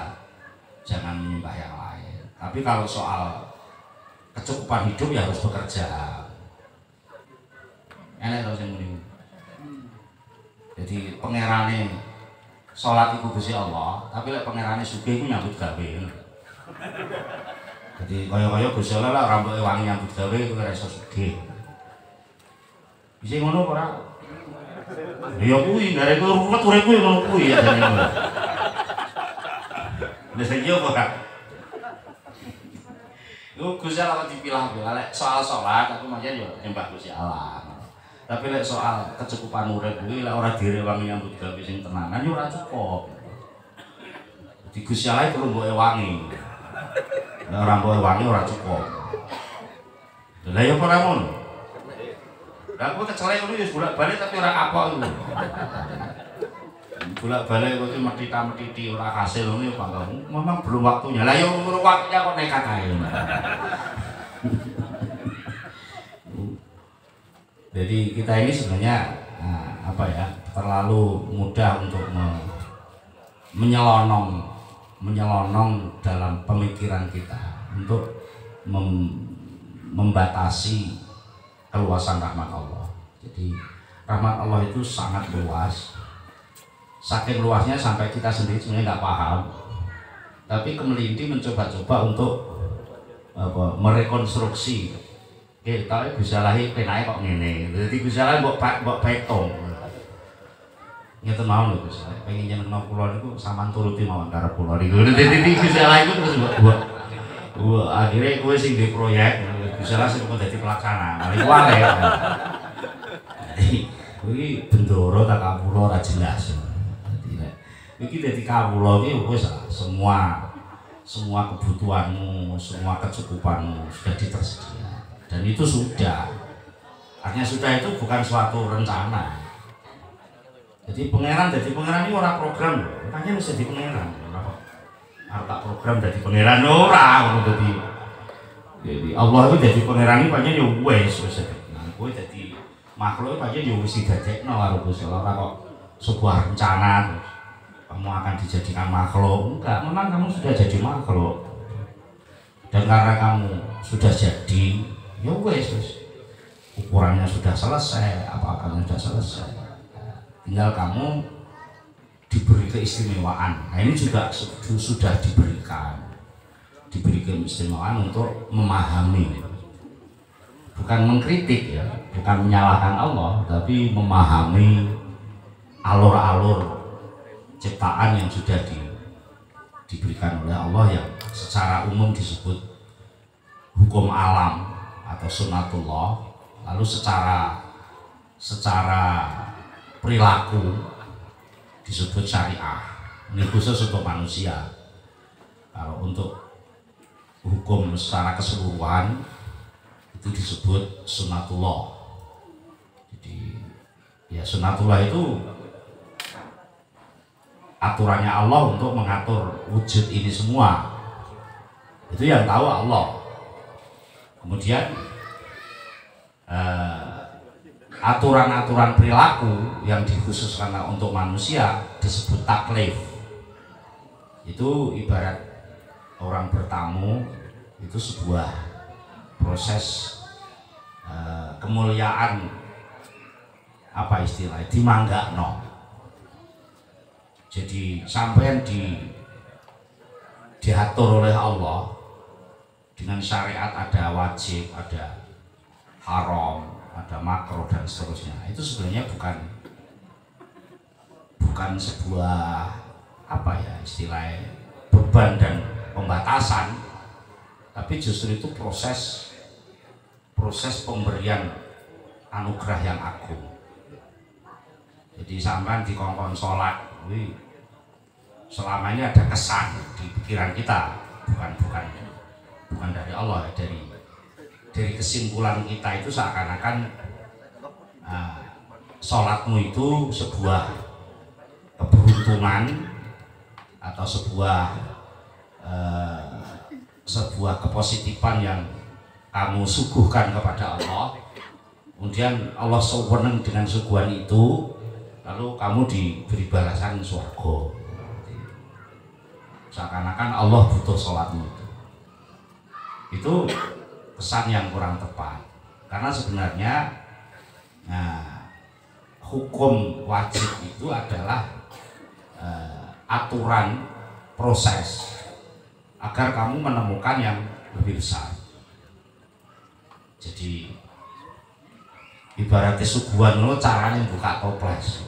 jangan menyembah yang lain. Tapi kalau soal kecukupan hidup ya harus bekerja. Enak tau sing muni. Jadi pangerane salat iku Gusti Allah, tapi lek pangerane sugih iku nyambut gawe. Jadi kaya-kaya Gusti Allah lah ora mbok wangi nyambut gawe iku ora iso sugih. Bisa ngono ora? Ya kuwi gare kuwi ruwet urip kuwi ngono kuwi ya jane ngono. Wis iki opo Kak? Lu Gusti Allah dipilah-pilah lek soal salat aku manjen yo nyembah Gusti Allah. Tapi lek soal kecukupan urip kuwi lek ora direwangi nyambut gawe sing tenanan yo ora cukup. Di Gusti Allah perlu mbok ewangi. Lek ora mbok ewangi ora cukup. Lah yo ora ngono. Lah aku kecelek ngono ya bolak-balik tapi ora kapok ngono. Bolak-balik kok metita-metiti ora hasil ngono ya Pak. Memang belum waktunya. Lah yo umur waktunya kok nekat ae. Jadi kita ini sebenarnya apa ya, terlalu mudah untuk menyelonong dalam pemikiran kita untuk membatasi keluasan rahmat Allah. Jadi rahmat Allah itu sangat luas, saking luasnya sampai kita sendiri sebenarnya nggak paham. Tapi Kemelinti mencoba-coba untuk merekonstruksi. Kita bisa lahir penake kok ngene. Jadi bisa lahir mbok petong. Ngeten mawon lho Gus. Pengen nyenengno kula niku sampean turuti mawon karep kula niku. Dadi bisa lahir iku terus mbok akhirnya kowe sing di proyek bisa langsung kok dadi pelaksana. Mari kuwi ya. Jadi kuwi bendoro tak kawula ora jelas. Dadi nek iki dadi kawula iki wis semua kebutuhanmu, semua kecukupanmu sudah tersedia. Dan itu sudah, artinya sudah itu bukan suatu rencana. Jadi pangeran ini orang program loh, makanya harus jadi pangeran. Arta program jadi pangeran orang, jadi Allah itu jadi pangeran ini banyak yang wes, nah gue jadi makhluk banyak yang wes tidak no harus orang kok sebuah rencana kamu akan dijadikan makhluk, enggak, memang kamu sudah jadi makhluk. Dan karena kamu sudah jadi ya wes, ukurannya sudah selesai, apa-apanya sudah selesai, tinggal kamu diberi keistimewaan. Nah ini juga sudah diberikan keistimewaan untuk memahami, bukan mengkritik ya, bukan menyalahkan Allah, tapi memahami alur-alur ciptaan yang sudah diberikan oleh Allah yang secara umum disebut hukum alam atau sunnatullah, lalu secara perilaku disebut syariah. Ini khusus untuk manusia. Kalau untuk hukum secara keseluruhan itu disebut sunnatullah. Jadi ya sunnatullah itu aturannya Allah untuk mengatur wujud ini semua. Itu yang tahu Allah. Kemudian aturan-aturan perilaku yang dikhususkan untuk manusia disebut taklif. Itu ibarat orang bertamu, itu sebuah proses kemuliaan, apa istilahnya, dimanggakno. Jadi sampai diatur oleh Allah dengan syariat, ada wajib, ada haram, ada makruh dan seterusnya. Itu sebenarnya bukan sebuah apa ya istilahnya beban dan pembatasan, tapi justru itu proses pemberian anugerah yang agung. Jadi sampai di kongkong sholat, selama ini ada kesan di pikiran kita, bukan dari Allah, dari kesimpulan kita itu seakan-akan sholatmu itu sebuah keberuntungan atau sebuah kepositifan yang kamu suguhkan kepada Allah. Kemudian Allah sewenang dengan suguhan itu, lalu kamu diberi balasan surga. seakan-akan Allah butuh sholatmu. Itu pesan yang kurang tepat, karena sebenarnya hukum wajib itu adalah aturan proses agar kamu menemukan yang lebih besar. Jadi ibaratnya suguhan lo caranya buka toples.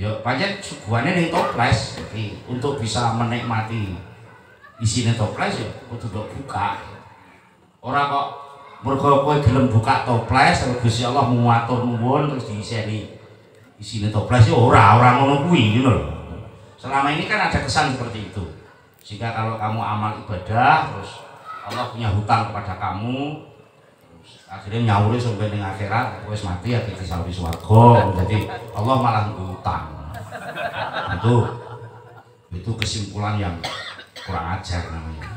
Ya pancen suguhannya ning toples. Jadi untuk bisa menikmati isinya toples ya kudu buka. Ora kok mergo kowe gelem buka toples terus Gusti Allah matur nuwun terus diiseni isine toples ya ora ngono kuwi ngono lho. Selama ini kan ada kesan seperti itu. Sehingga kalau kamu amal ibadah terus Allah punya hutang kepada kamu, terus akhirnya nyawuri sampai ning akhirat wis mati ya kita sawi swarga. Jadi Allah malah ngutang. Itu kesimpulan yang kurang ajar namanya.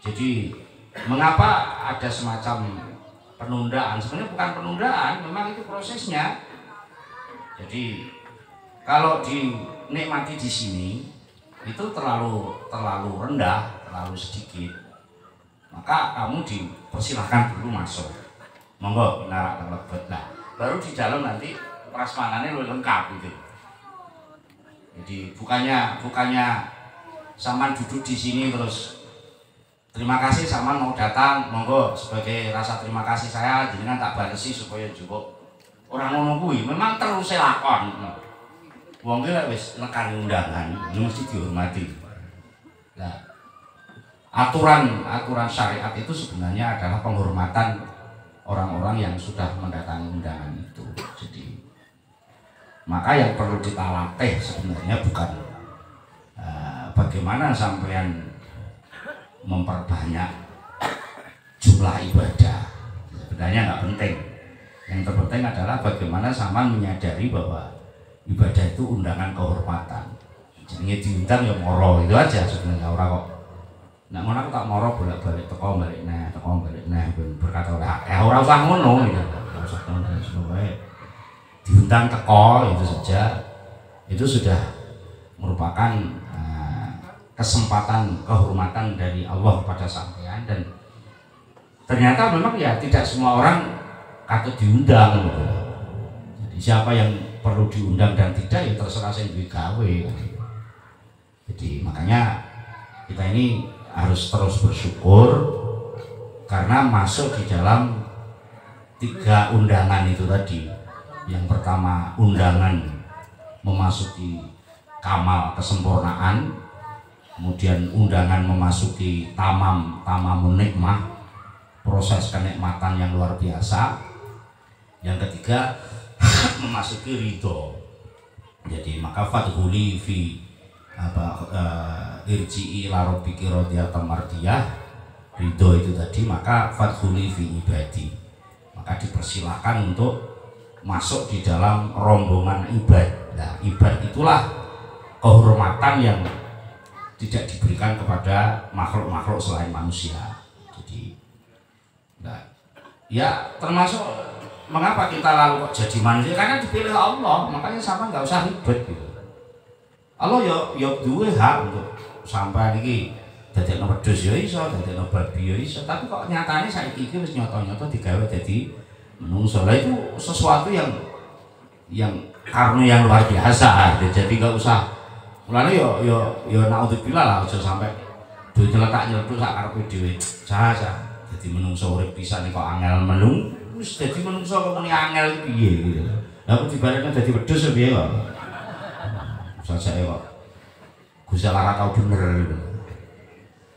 Jadi mengapa ada semacam penundaan? Sebenarnya bukan penundaan, memang itu prosesnya. Jadi kalau dinikmati di sini itu terlalu rendah, terlalu sedikit, maka kamu dipersilahkan dulu masuk. Monggo narak terlebet. Nah, baru di dalam nanti prasmanannya lebih lengkap gitu. Jadi bukannya sampean duduk di sini terus terima kasih sama mau datang, monggo sebagai rasa terima kasih saya jenengan tak balesi supaya cukup. Orang ngono kuwi memang terus saya lakon. Wong ki lek wis nekani undangan mesti dihormati. Nah, aturan syariat itu sebenarnya adalah penghormatan orang-orang yang sudah mendatangi undangan itu. Jadi maka yang perlu kita latih sebenarnya bukan bagaimana sampean memperbanyak jumlah ibadah, sebenarnya nggak penting. Yang terpenting adalah bagaimana sampean menyadari bahwa ibadah itu undangan kehormatan. Jadi diundang ya moro, itu aja sebenarnya. Orang kok nak ngono aku tak moro bolak-balik teko balik nah berkata ora usah ngono gitu. Ora usah ngono semoga diundang teko itu saja. Itu sudah merupakan kesempatan kehormatan dari Allah pada sampean, dan ternyata memang ya tidak semua orang patut diundang gitu. Jadi siapa yang perlu diundang dan tidak ya terserah sing duwe gawe. Jadi makanya kita ini harus terus bersyukur karena masuk di dalam 3 undangan itu tadi. Yang pertama undangan memasuki kamal kesempurnaan, kemudian undangan memasuki tamamun nikmah, proses kenikmatan yang luar biasa. Yang ketiga memasuki ridho. Jadi maka fadhuli fi irji'i ila rabbiki radiyatan mardiyah, ridho itu tadi, maka fadhuli fi ibadi, maka dipersilahkan untuk masuk di dalam rombongan ibad. Nah, ibad itulah kehormatan yang tidak diberikan kepada makhluk-makhluk selain manusia. Jadi nah, ya termasuk mengapa kita lalu kok jadi manusia, karena dipilih Allah. Makanya sama nggak usah ribet gitu. Allah ya duwe hak untuk sampai niki dadekno wedhus ya iso, dadekno babi ya iso, tapi kok nyatane saiki iki wis nyata-nyata digawe dadi menungso. Lah itu sesuatu yang karena yang luar biasa. Jadi nggak usah mulane yo naudzubillah lah, aja sampai duwe nyeletak-nyeletuk sak karepe dhewe. Cah dadi menungso urip pisan kok angel menung, wis dadi menungso kok muni angel piye gitu. Lah kok dibalikne dadi wedhus piye kok. Sajake kok Gusti Allah ora tau bener gitu.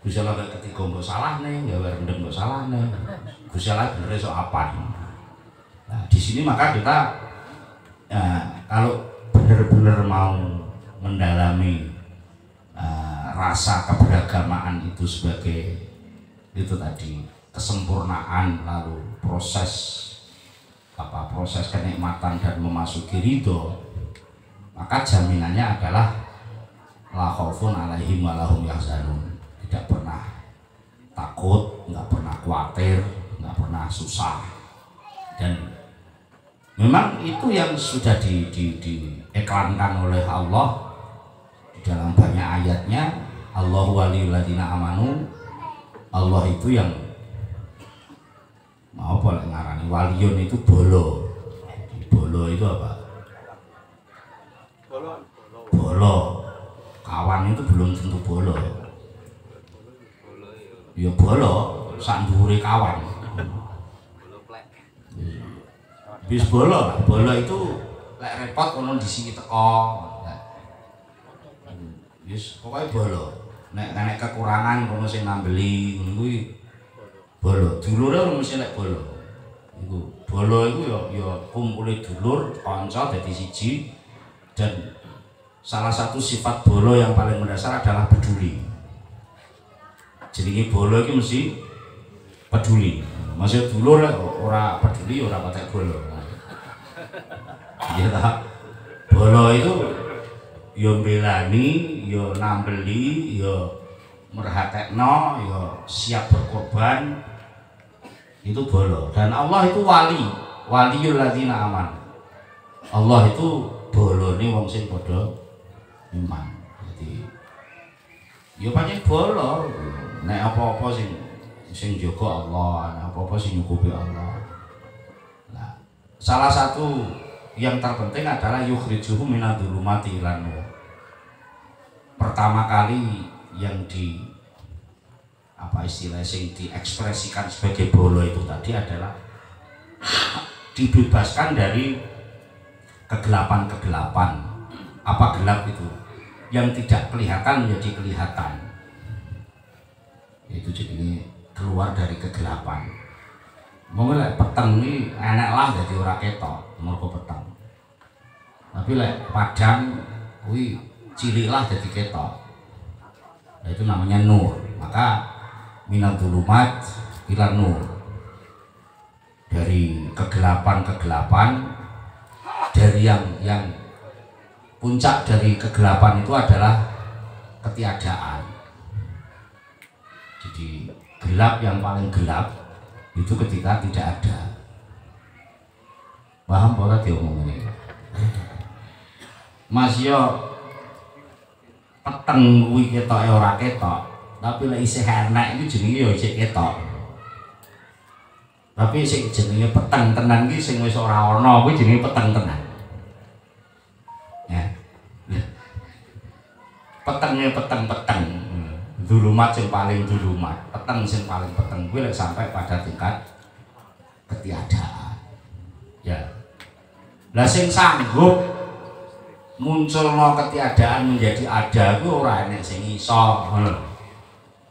Gusti Allah ketika mbok salahne, gawe rendem mbok salahne. Gusti Allah bener sok apa. Nah, di sini maka kita kalau benar-benar mau mendalami rasa keberagamaan itu sebagai itu tadi kesempurnaan, lalu proses kenikmatan dan memasuki ridho, maka jaminannya adalah la khaufun 'alaihim wa lahum yahzanun. Tidak pernah takut, nggak pernah khawatir, nggak pernah susah. Dan memang itu yang sudah diiklankan oleh Allah di dalam banyak ayatnya Allahu waliyul ladzina amanu. Allah itu yang mau apa lek ngarani waliyun itu bolo. Bolo itu apa? Bolo. Kawan itu belum tentu bolo. Ya bolo, sak dhuwure kawan. Bis bolo lah. Bolo itu lek repot ono disiki teko. Wis pokoke bolo. Nek kekurangan kono sing nambeli ngono kuwi bolo. Dulure mesti lek bolo. Iku bolo iku ya kumpule dulur, kanca dadi siji dan salah satu sifat bolo yang paling mendasar adalah peduli. Jenenge bolo iki mesti peduli. Maksud dulur ora peduli ora patek bolo. Iya ta. Bolo itu yo mbelani, yo nambeli, yo merhatekno, yo siap berkorban. Itu bolo. Dan Allah itu wali, waliyul ladzina aman. Allah itu bolone wong sing padha iman. Jadi yo pancen bolo. Nek apa-apa sing jaga Allah, nek apa-apa sing nyukupi Allah. Nah, salah satu yang terpenting adalah yukhrijuhum minadz-dzulumati ilan nur. Pertama kali yang istilah sing diekspresikan sebagai bolo itu tadi adalah dibebaskan dari kegelapan-kegelapan. Apa gelap itu? Yang tidak kelihatan menjadi kelihatan. Itu jadi keluar dari kegelapan. Mungkin lek peteng ini enak lah jadi ora ketok mergo peteng. Tapi lek padang kuwi cilik lah jadi ketok. Nah, itu namanya nur. Maka minadz-dzulumat ila nur. Dari kegelapan-kegelapan, dari yang puncak dari kegelapan itu adalah ketiadaan. Jadi gelap yang paling gelap itu ketika tidak ada. Paham ora diomongin? Mas yo peteng kuwi ketoke ora ketok, tapi lek isih enek iku jenenge yo isih ketok. Tapi sing jenenge peteng tenan iki sing wis ora ana kuwi jenenge peteng tenan. Ya. Petenge peteng-peteng. Dzulumat sing paling dzulumat, peteng sing paling peteng kuwi lek sampai pada tingkat ketiadaan. Ya. Lah sing sanggup munculno ketiadaan menjadi ada kuwi ora enek sing iso.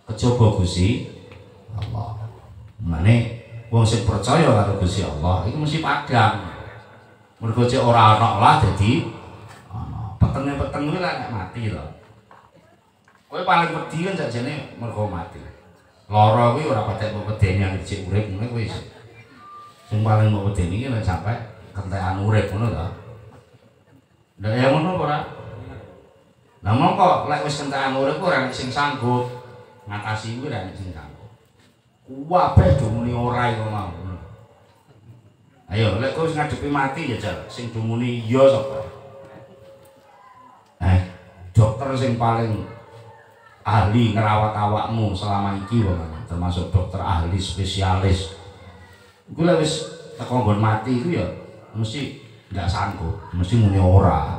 Kejaba Gusti Allah. Mane wong sing percaya karo Gusti Allah iku mesti padhang. Mergo cek ora ana lah dadi ana. Petenge-peteng kuwi lek mati lho. Kowe paling wedi kan sakjane mergo mati. Lara kuwi ora patek medeni yang dicek urip ngene kuwi. Sing paling mau medeni iki nek sampe kentekan urip ngono to. Lah ya ngono ora. Lah mongko lek wis kentekan urip ora sing sanggup ngatasi kuwi ora sing sanggup. Kabeh dumuni ora iku mau. Ayo lek kowe wis ngadepi mati ya jal sing dumuni iya sapa? Dokter sing paling ahli ngerawat awakmu selama iki wong termasuk dokter ahli spesialis. Iku lek wis teko nggon mati iku ya mesti nggak sanggup, mesti muni ora.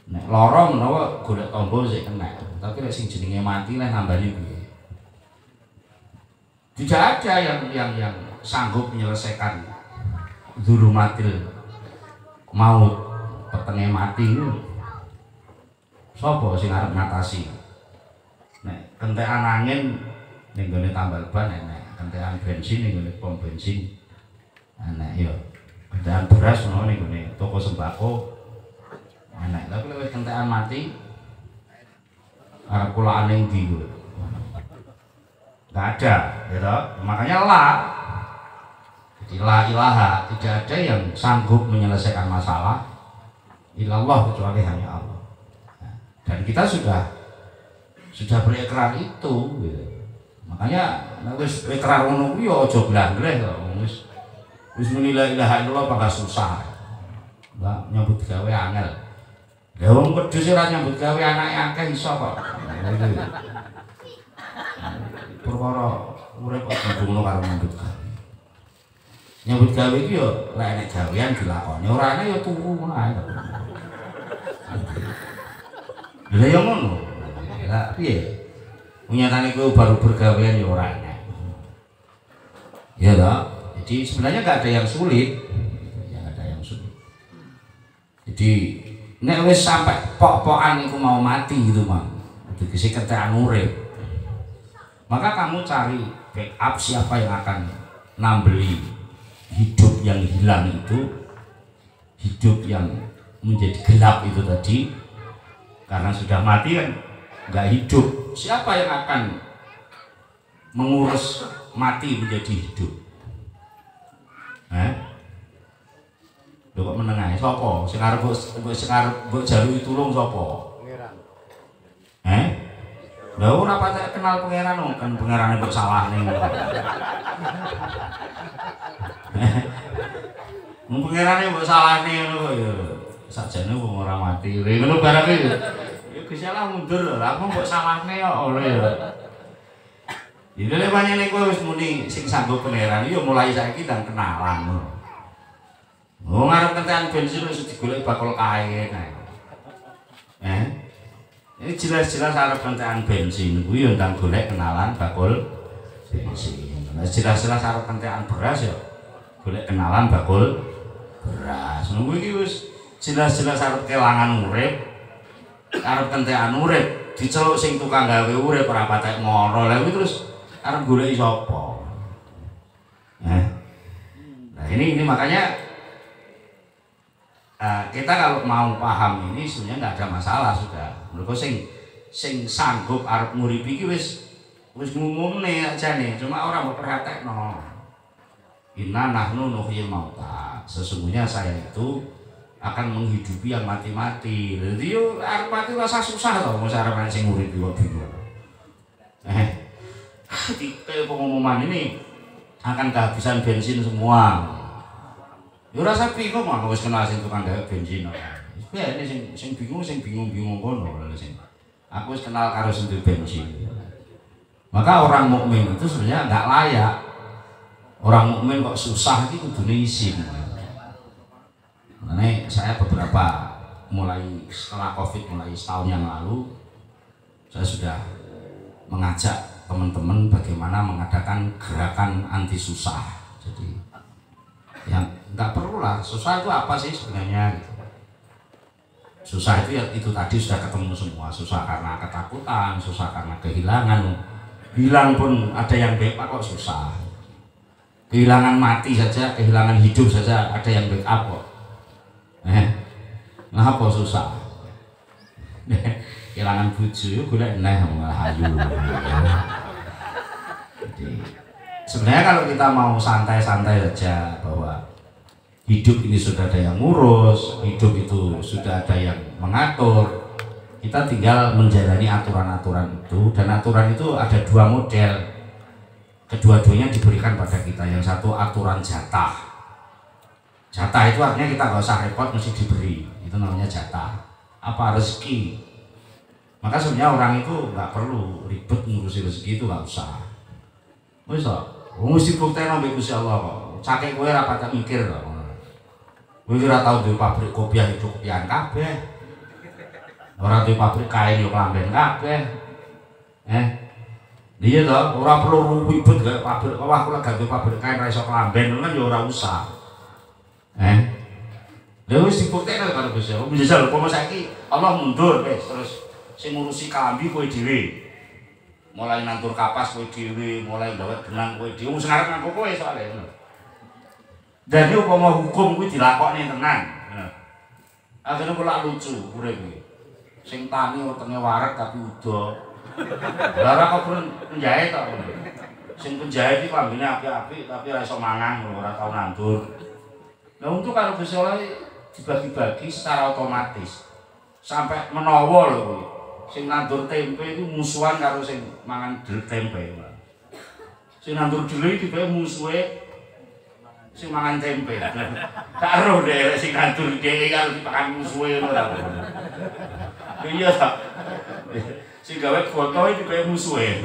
Nek lara menawa golek tombo sik kena, tapi lek sing jenenge mati lek nambani piye? Tidak ada yang sanggup menyelesaikan dzulumatil maut, petenge mati itu. Sapa sing arep ngatasi? Nek kentekan angin ning gone tambal ban enek, kentekan bensin ning gone pom bensin enek ya. Kentekan beras ngono ning gone toko sembako enek. Tapi lek kentekan mati arep kulaane ndi kuwi? Enggak ada, gitu. Makanya jadi la ilaha, tidak ada yang sanggup menyelesaikan masalah illallah kecuali hanya Allah. Dan kita sudah berikrar itu, gitu. Makanya wis ikrar ngono kuwi ya aja blangleh to, wis muni la ilaha illallah bakal susah. Lah nyambut gawe angel. Lah wong wedhus ora nyambut gawe anake akeh iso kok. Perkara urip kok dihubungno karo nyambut gawe. Nyambut gawe iki yo lek nek gawean dilakoni, ora ana yo turu ngono ae. Lha yo ngono. Lah piye? Nyatane kowe baru bergawean yo ora enak. Ya toh? Jadi sebenarnya enggak ada yang sulit. Ya enggak ada yang sulit. Jadi nek wis sampai pok-pokan iku mau mati gitu, Mang. Tegese ketekan urip. Maka kamu cari backup siapa yang akan nambeli hidup yang hilang itu, hidup yang menjadi gelap itu tadi, karena sudah mati kan nggak hidup. Siapa yang akan mengurus mati menjadi hidup? Lho kok menengae sapa? Sing arep mbok jaluki tulung sapa? Pangeran. Lah ora patek kenal pangeran kan pangerane kok salahne ngono. Mung pangerane mbok salahne ngono kok ya. Sakjane wong ora mati. Ngono barang iki. Ya Gusti Allah mundur lho. Lah mbok salahne kok ora ya. Iki lek pancene kowe wis muni sing sanggup pangeran ya mulai saiki ndang kenalan ngono. Wong arep kentekan bensin wis digoleki bakul kae kae. Ini jelas-jelas arep kentekan bensin kuwi ya ndang golek kenalan bakul bensin. Jelas-jelas arep kentekan beras ya golek kenalan bakul beras. Nunggu iki wis jelas-jelas arep kelangan urip. Arep kentekan urip, diceluk sing tukang gawe urip ora patek ngono. Lah kuwi terus arep goleki sapa? Nah ini makanya kita kalau mau paham ini sebenarnya nggak ada masalah sudah. Mereka sing sanggup arep nguripi iki wis ngumumne aja nih. Cuma orang mau perhatekno. Inna nahnu nuhyil mauta. Sesungguhnya saya itu akan menghidupi yang mati-mati. Jadi yo arep mati rasa susah to, mesti arep sing nguripi kok bingung. Di pengumuman ini akan kehabisan bensin semua. Ya rasa bingung mah wis kenal sing tukang gawe bensin. Ya ini sing bingung kono sing. Aku wis kenal karo sing bensin. Maka orang mukmin itu sebenarnya enggak layak. Orang mukmin kok susah iki kudune isin. Makanya saya beberapa mulai setelah Covid mulai setahun yang lalu saya sudah mengajak teman-teman bagaimana mengadakan gerakan anti susah. Jadi yang nggak perlulah susah itu apa sih sebenarnya gitu. Susah itu ya itu tadi sudah ketemu semua. Susah karena ketakutan, susah karena kehilangan. Hilang pun ada yang backup kok susah. Kehilangan mati saja, kehilangan hidup saja ada yang backup kok. Nah apa susah? Kehilangan bojo yo golek neh malah ayu. Jadi sebenarnya kalau kita mau santai-santai saja bahwa hidup ini sudah ada yang ngurus, hidup itu sudah ada yang mengatur, kita tinggal menjalani aturan-aturan itu. Dan aturan itu ada dua model, kedua-duanya diberikan pada kita. Yang satu aturan jatah. Jatah itu artinya kita nggak usah repot mesti diberi, itu namanya jatah. Apa rezeki? Maka sebenarnya orang itu nggak perlu ribet ngurusi rezeki, itu nggak usah. Bisa, mesti buktikan sampai Gusti Allah kok. Cakek kowe ora patek mikir kok. Kowe ora tau duwe pabrik kopiah itu kopiahan kabeh. Ora duwe pabrik kain yo klamben kabeh. Iya toh, ora perlu ribet gawe pabrik. Wah, kula gawe pabrik kain ra iso klamben kan yo ora usah. Lha wis dibuktikan karo Gusti Allah. Misal umpama saiki Allah mundur wis terus sing ngurusi kambi kowe dhewe. Mulai nantur kapas kowe dhewe, mulai gawe benang kowe dhewe, sing arep nganggo kowe soalé ngono. Dadi upama hukum kuwi dilakoni tenan. Akhire kula lucu urip iki. Sing tani wetenge wareg tapi udo. Lah ora kok penjahit tok. Sing penjahit iki klambine apik-apik tapi ora iso mangan, ora tau nandur. Lah untuk karo Gusti Allah dibagi-bagi secara otomatis. Sampai menawa lho kuwi. Sing nandur tempe itu musuhan karo sing mangan tempe. Sing nandur dhewe iki musuhe sing mangan tempe. Gak ero dhek sing ngatur dhek karo dipakan musuhe ngono ta. Iya ta. Sing gawe foto iki kaya musuhe.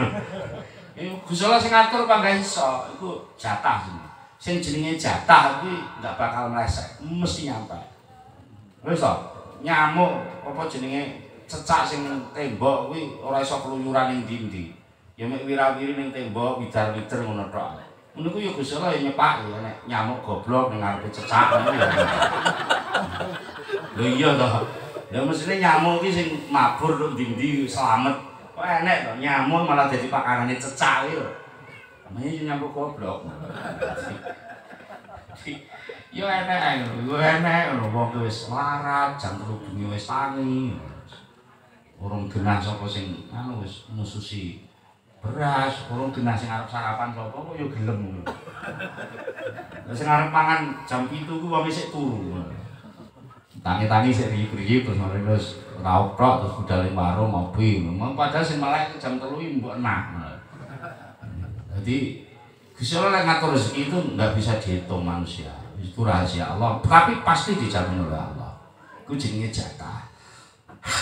Gusti Allah sing ngatur apa gak iso, iku jatah sini. Sing jenenge jatah kuwi gak bakal meleset, mesti nyampe. Wis to, nyamuk apa jenenge cecak sing tembok kuwi ora iso keluyuran ning ndi-ndi. Ya mek wira-wiri ning tembok, widar-wider ngono tok. Ngono ku ya Gusti Allah ya nyepaki ya nek nyamuk goblok ning ngarepe cecak ngono ya. Lho iya to. Ya mestine nyamuk iki sing mabur ning ndi-ndi slamet. Kok enek to nyamuk malah dadi pakanane cecak iki lho. Namanya nyamuk goblok. Yo enek lho, wong wis larat, jam 3 bengi wis tangi. Urung genah sapa sing anu wis mususi beras, urung genah sing arep sarapan sapa kok yo gelem. Lah sing arep mangan jam 7 ku wong isih turu. Tangi-tangi sik riyi-riyi terus mari wis rauk tok terus budal ning warung ngopi. Memang padahal sing melek jam 3 mbok enah. Jadi Gusti Allah yang ngatur rezeki itu nggak bisa dihitung manusia, itu rahasia Allah. Tapi pasti dijamin oleh Allah. Itu jenenge jatah.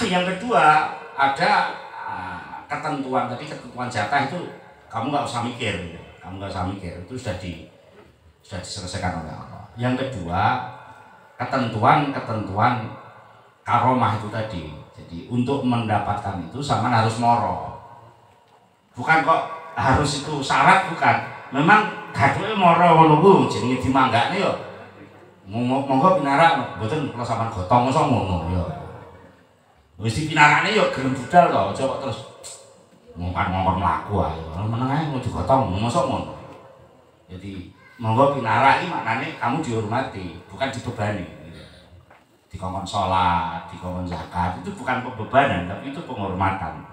Yang kedua ada ketentuan tadi, ketentuan jatah itu kamu nggak usah mikir, itu sudah diselesaikan oleh Allah. Yang kedua ketentuan karomah itu tadi. Jadi untuk mendapatkan itu sama harus moro, bukan kok harus itu syarat, bukan. Memang gaduke moro ngono ku jenenge dimanggakne yo. Monggo pinarak mboten kula sampean gotong mosok ngono yo. Wis dipinarakne yo gelem budal to, aja kok terus ngongkon mlaku ae. Meneng ae mau digotong mosok ngono. Jadi monggo pinarak iki maknane kamu dihormati, bukan dibebani. Dikongkon salat, dikongkon zakat itu bukan pembebanan, tapi itu penghormatan.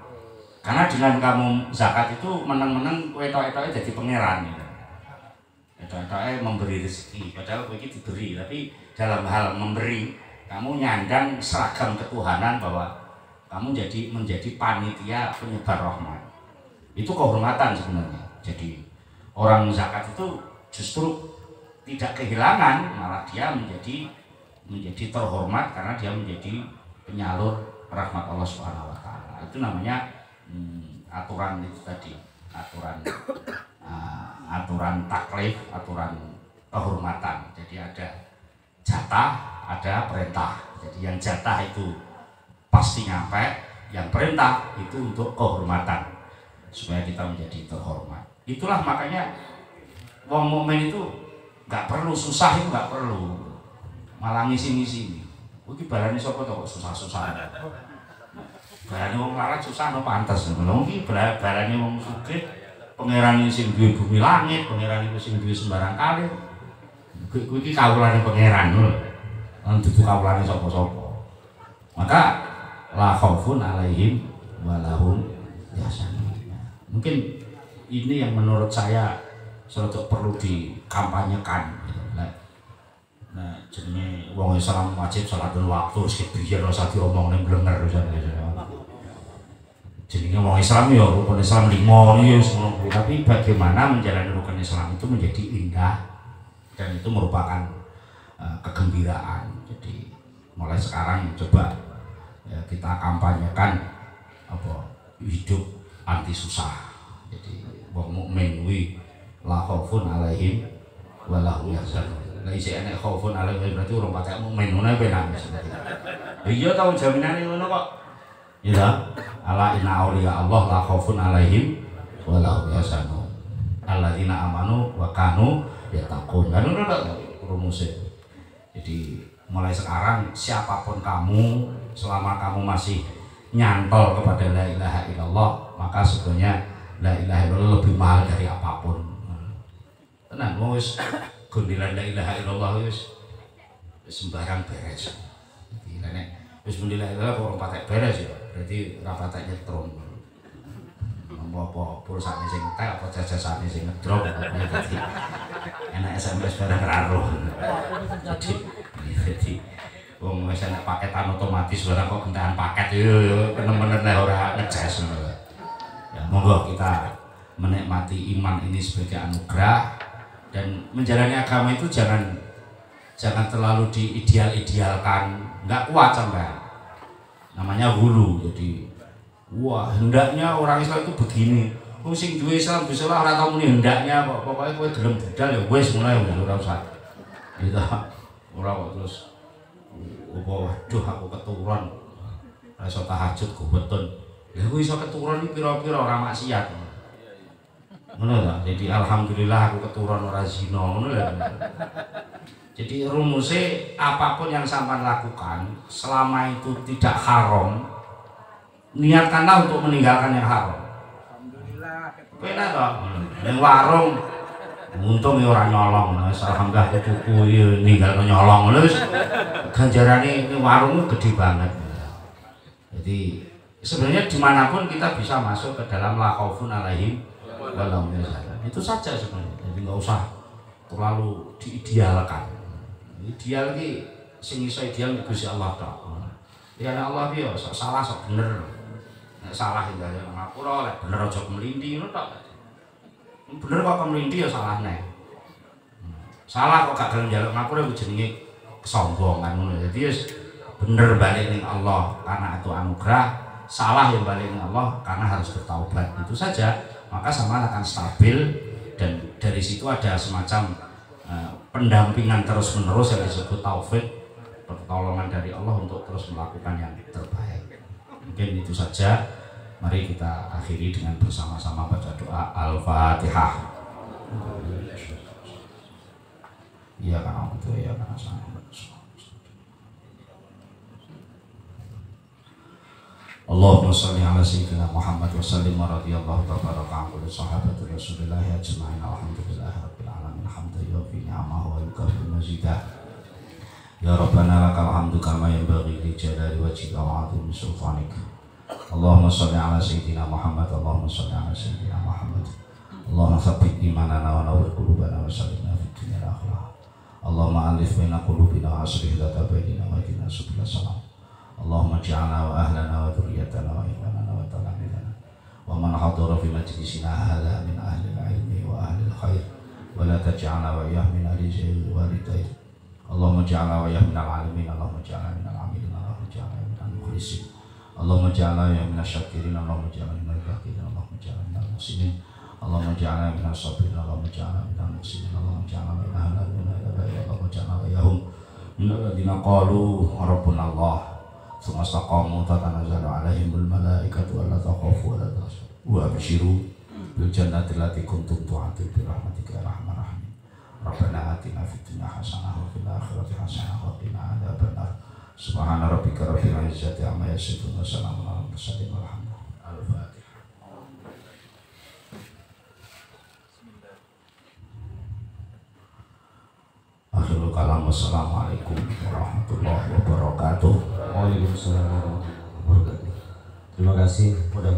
Karena dengan kamu zakat itu meneng-meneng kowe etok-etoke dadi pangeran gitu. Etok-etoke memberi rezeki, padahal kowe iki diberi, tapi dalam hal memberi kamu nyandang seragam ketuhanan bahwa kamu menjadi panitia penyebar rahmat. Itu kehormatan sebenarnya. Jadi orang zakat itu justru tidak kehilangan, malah dia menjadi terhormat karena dia menjadi penyalur rahmat Allah Subhanahu wa taala. Itu namanya aturan itu tadi, aturan taklif, aturan kehormatan. Jadi ada jatah, ada perintah. Jadi yang jatah itu pasti nyampe, yang perintah itu untuk kehormatan supaya kita menjadi terhormat. Itulah makanya wong mukmin itu nggak perlu susah, itu nggak perlu malah ngisi-ngisi. Iki balane sapa to kok susah-susah. Barane wong larat susah no pantes. Lha iki barane wong sugih, pangerane sing duwe bumi langit, pangerane sing duwe sembarang kali. Kuwi iki kawulane pangeran lho. Lan dudu kawulane sapa-sapa. Maka la khaufun alaihim wa lahum yahzanun. Mungkin ini yang menurut saya suatu perlu dikampanyekan. Nah, jenenge wong Islam wajib salatul waktu sik biyen ora usah diomongne blenger jenenge wong Islam ya rukun Islam 5 ya ngono. Tapi bagaimana menjalani rukun Islam itu menjadi indah dan itu merupakan kegembiraan. Jadi mulai sekarang coba ya, kita kampanyekan hidup anti susah. Jadi wong mukmin kuwi la khaufun alaihim wa lahum yahzanun. Lah isih enek khaufun alaihim berarti urung patek mukmin ngono penak. Iya tau jaminane ngono kok. Ya, ala inna auliya Allah la khaufun alaihim wa lahum yahzanun. Alladzina amanu wa kanu yattaqun. Kan ngono tok rumusnya. Jadi mulai sekarang siapapun kamu, selama kamu masih nyantol kepada la ilaha illallah, maka sebenarnya la ilaha illallah lebih mahal dari apapun. Tenang, wis gondelan la ilaha illallah wis sembarang beres. Jadi nek wis muni la ilaha kok patek beres ya. Berarti ora patek nyetrum. Apa pulsane sing tek apa jajasane sing ngedrop dadi enak SMS barang karo. Jadi wong wis enak paketan otomatis barang kok gentahan paket yo bener-bener ora ngejes ngono. Ya monggo kita menikmati iman ini sebagai anugerah Dan menjalani agama itu jangan terlalu diideal-idealkan, nggak kuat sampai. Namanya hulu, jadi wah hendaknya orang Islam itu begini. Sing duwe Islam bisa lah ora tau muni hendaknya kok. Pokoke kowe gelem budal ya wis mulai ora usah. Gitu. Ora kok terus waduh aku keturun. Ora iso tahajud go beton. Ya aku iso keturun iki pira-pira ora maksiat. Ngono ta. Jadi alhamdulillah aku keturun ora zina ngono lho. Jadi rumusnya apapun yang sampean lakukan selama itu tidak haram, niatkanlah untuk meninggalkan yang haram. Benar toh? Yang warung untung ya orang nyolong, alhamdulillah tuku ya ninggal nyolong, terus ganjarannya ini warung gede banget. Jadi sebenarnya dimanapun kita bisa masuk ke dalam la khaufun alaihim wa lahum yahzanun. Itu saja sebenarnya. Jadi nggak usah terlalu diidealkan. Ideal ki sing iso ideal Gusti Allah tok. Ya Allah ki yo salah sok bener. Nek salah ya ngapura, lek bener aja kemlindi ngono tok. Bener kok kemlindi ya salah neh. Salah kok gak gelem njaluk ngapura ku jenenge kesombongan ngono. Jadi wis bener balik ning Allah karena itu anugerah, salah ya balik ning Allah karena harus bertaubat. Itu saja. Maka sama akan stabil dan dari situ ada semacam pendampingan terus-menerus yang disebut taufik, pertolongan dari Allah untuk terus melakukan yang terbaik. Mungkin itu saja. Mari kita akhiri dengan bersama-sama baca doa Al-Fatihah. Iya kan itu ya kan sama. Allahumma shalli ala sayyidina Muhammad wa sallim wa radhiyallahu tabaraka an kulli sahabati Rasulillah ajma'in. Alhamdulillahi rabbil alamin. Hamdan yufi ni'amahu wa yukafi mazidah. Ya Rabbana lakal hamdu kama yanbaghi li jalali wajhika wa 'azimi sultanik. Allahumma shalli ala sayyidina Muhammad. Allahumma shalli ala sayyidina Muhammad. Allahumma tsabbit imanana wa nawwir qulubana wa sallimna fid dunya wal akhirah. Allahumma alif baina qulubina wa aslih dhata bainina wa ihdina subul salam. Allahumma ja'alna wa ahlana wa dhurriyyatana wa ikhwanana wa talamidana wa man hadara fi majlisina hadha min ahli al-ilmi wa ahli al-khair wa la taj'alna wa iyyahum min ahli al-jahil wal-walidayh. Allahumma ja'alna wa iyyahum min al-alimin. Allahumma ja'alna min al-amilin. Allahumma ja'alna min al-mukhlisin. Allahumma ja'alna min asy-syakirin. Allahumma ja'alna min al-fakirin. Allahumma ja'alna min al-muhsinin. Allahumma ja'alna min as-sabirin. Allahumma ja'alna min al-muhsinin. Allahumma ja'alna min ahli al-bayti. Allahumma ja'alna wa iyyahum min alladziina qalu rabbuna Allah thumma istaqamu tatanazzalu 'alaihimul malaikatu alla takhafu wa la tahzanu wa abshiru bil jannati allati kuntum tu'adun bi rahmatika ya arhamar rahimin. Rabbana atina fid dunya hasanah wa fil akhirati hasanah wa qina adzabannar. Subhana rabbika rabbil izzati amma yasifun wa salamun alal mursalin walhamdulillahi. Al-Fatihah. Akhirul kalam. Wassalamualaikum warahmatullahi wabarakatuh. Waalaikumsalam warahmatullahi wabarakatuh. Terima kasih, mudah-mudahan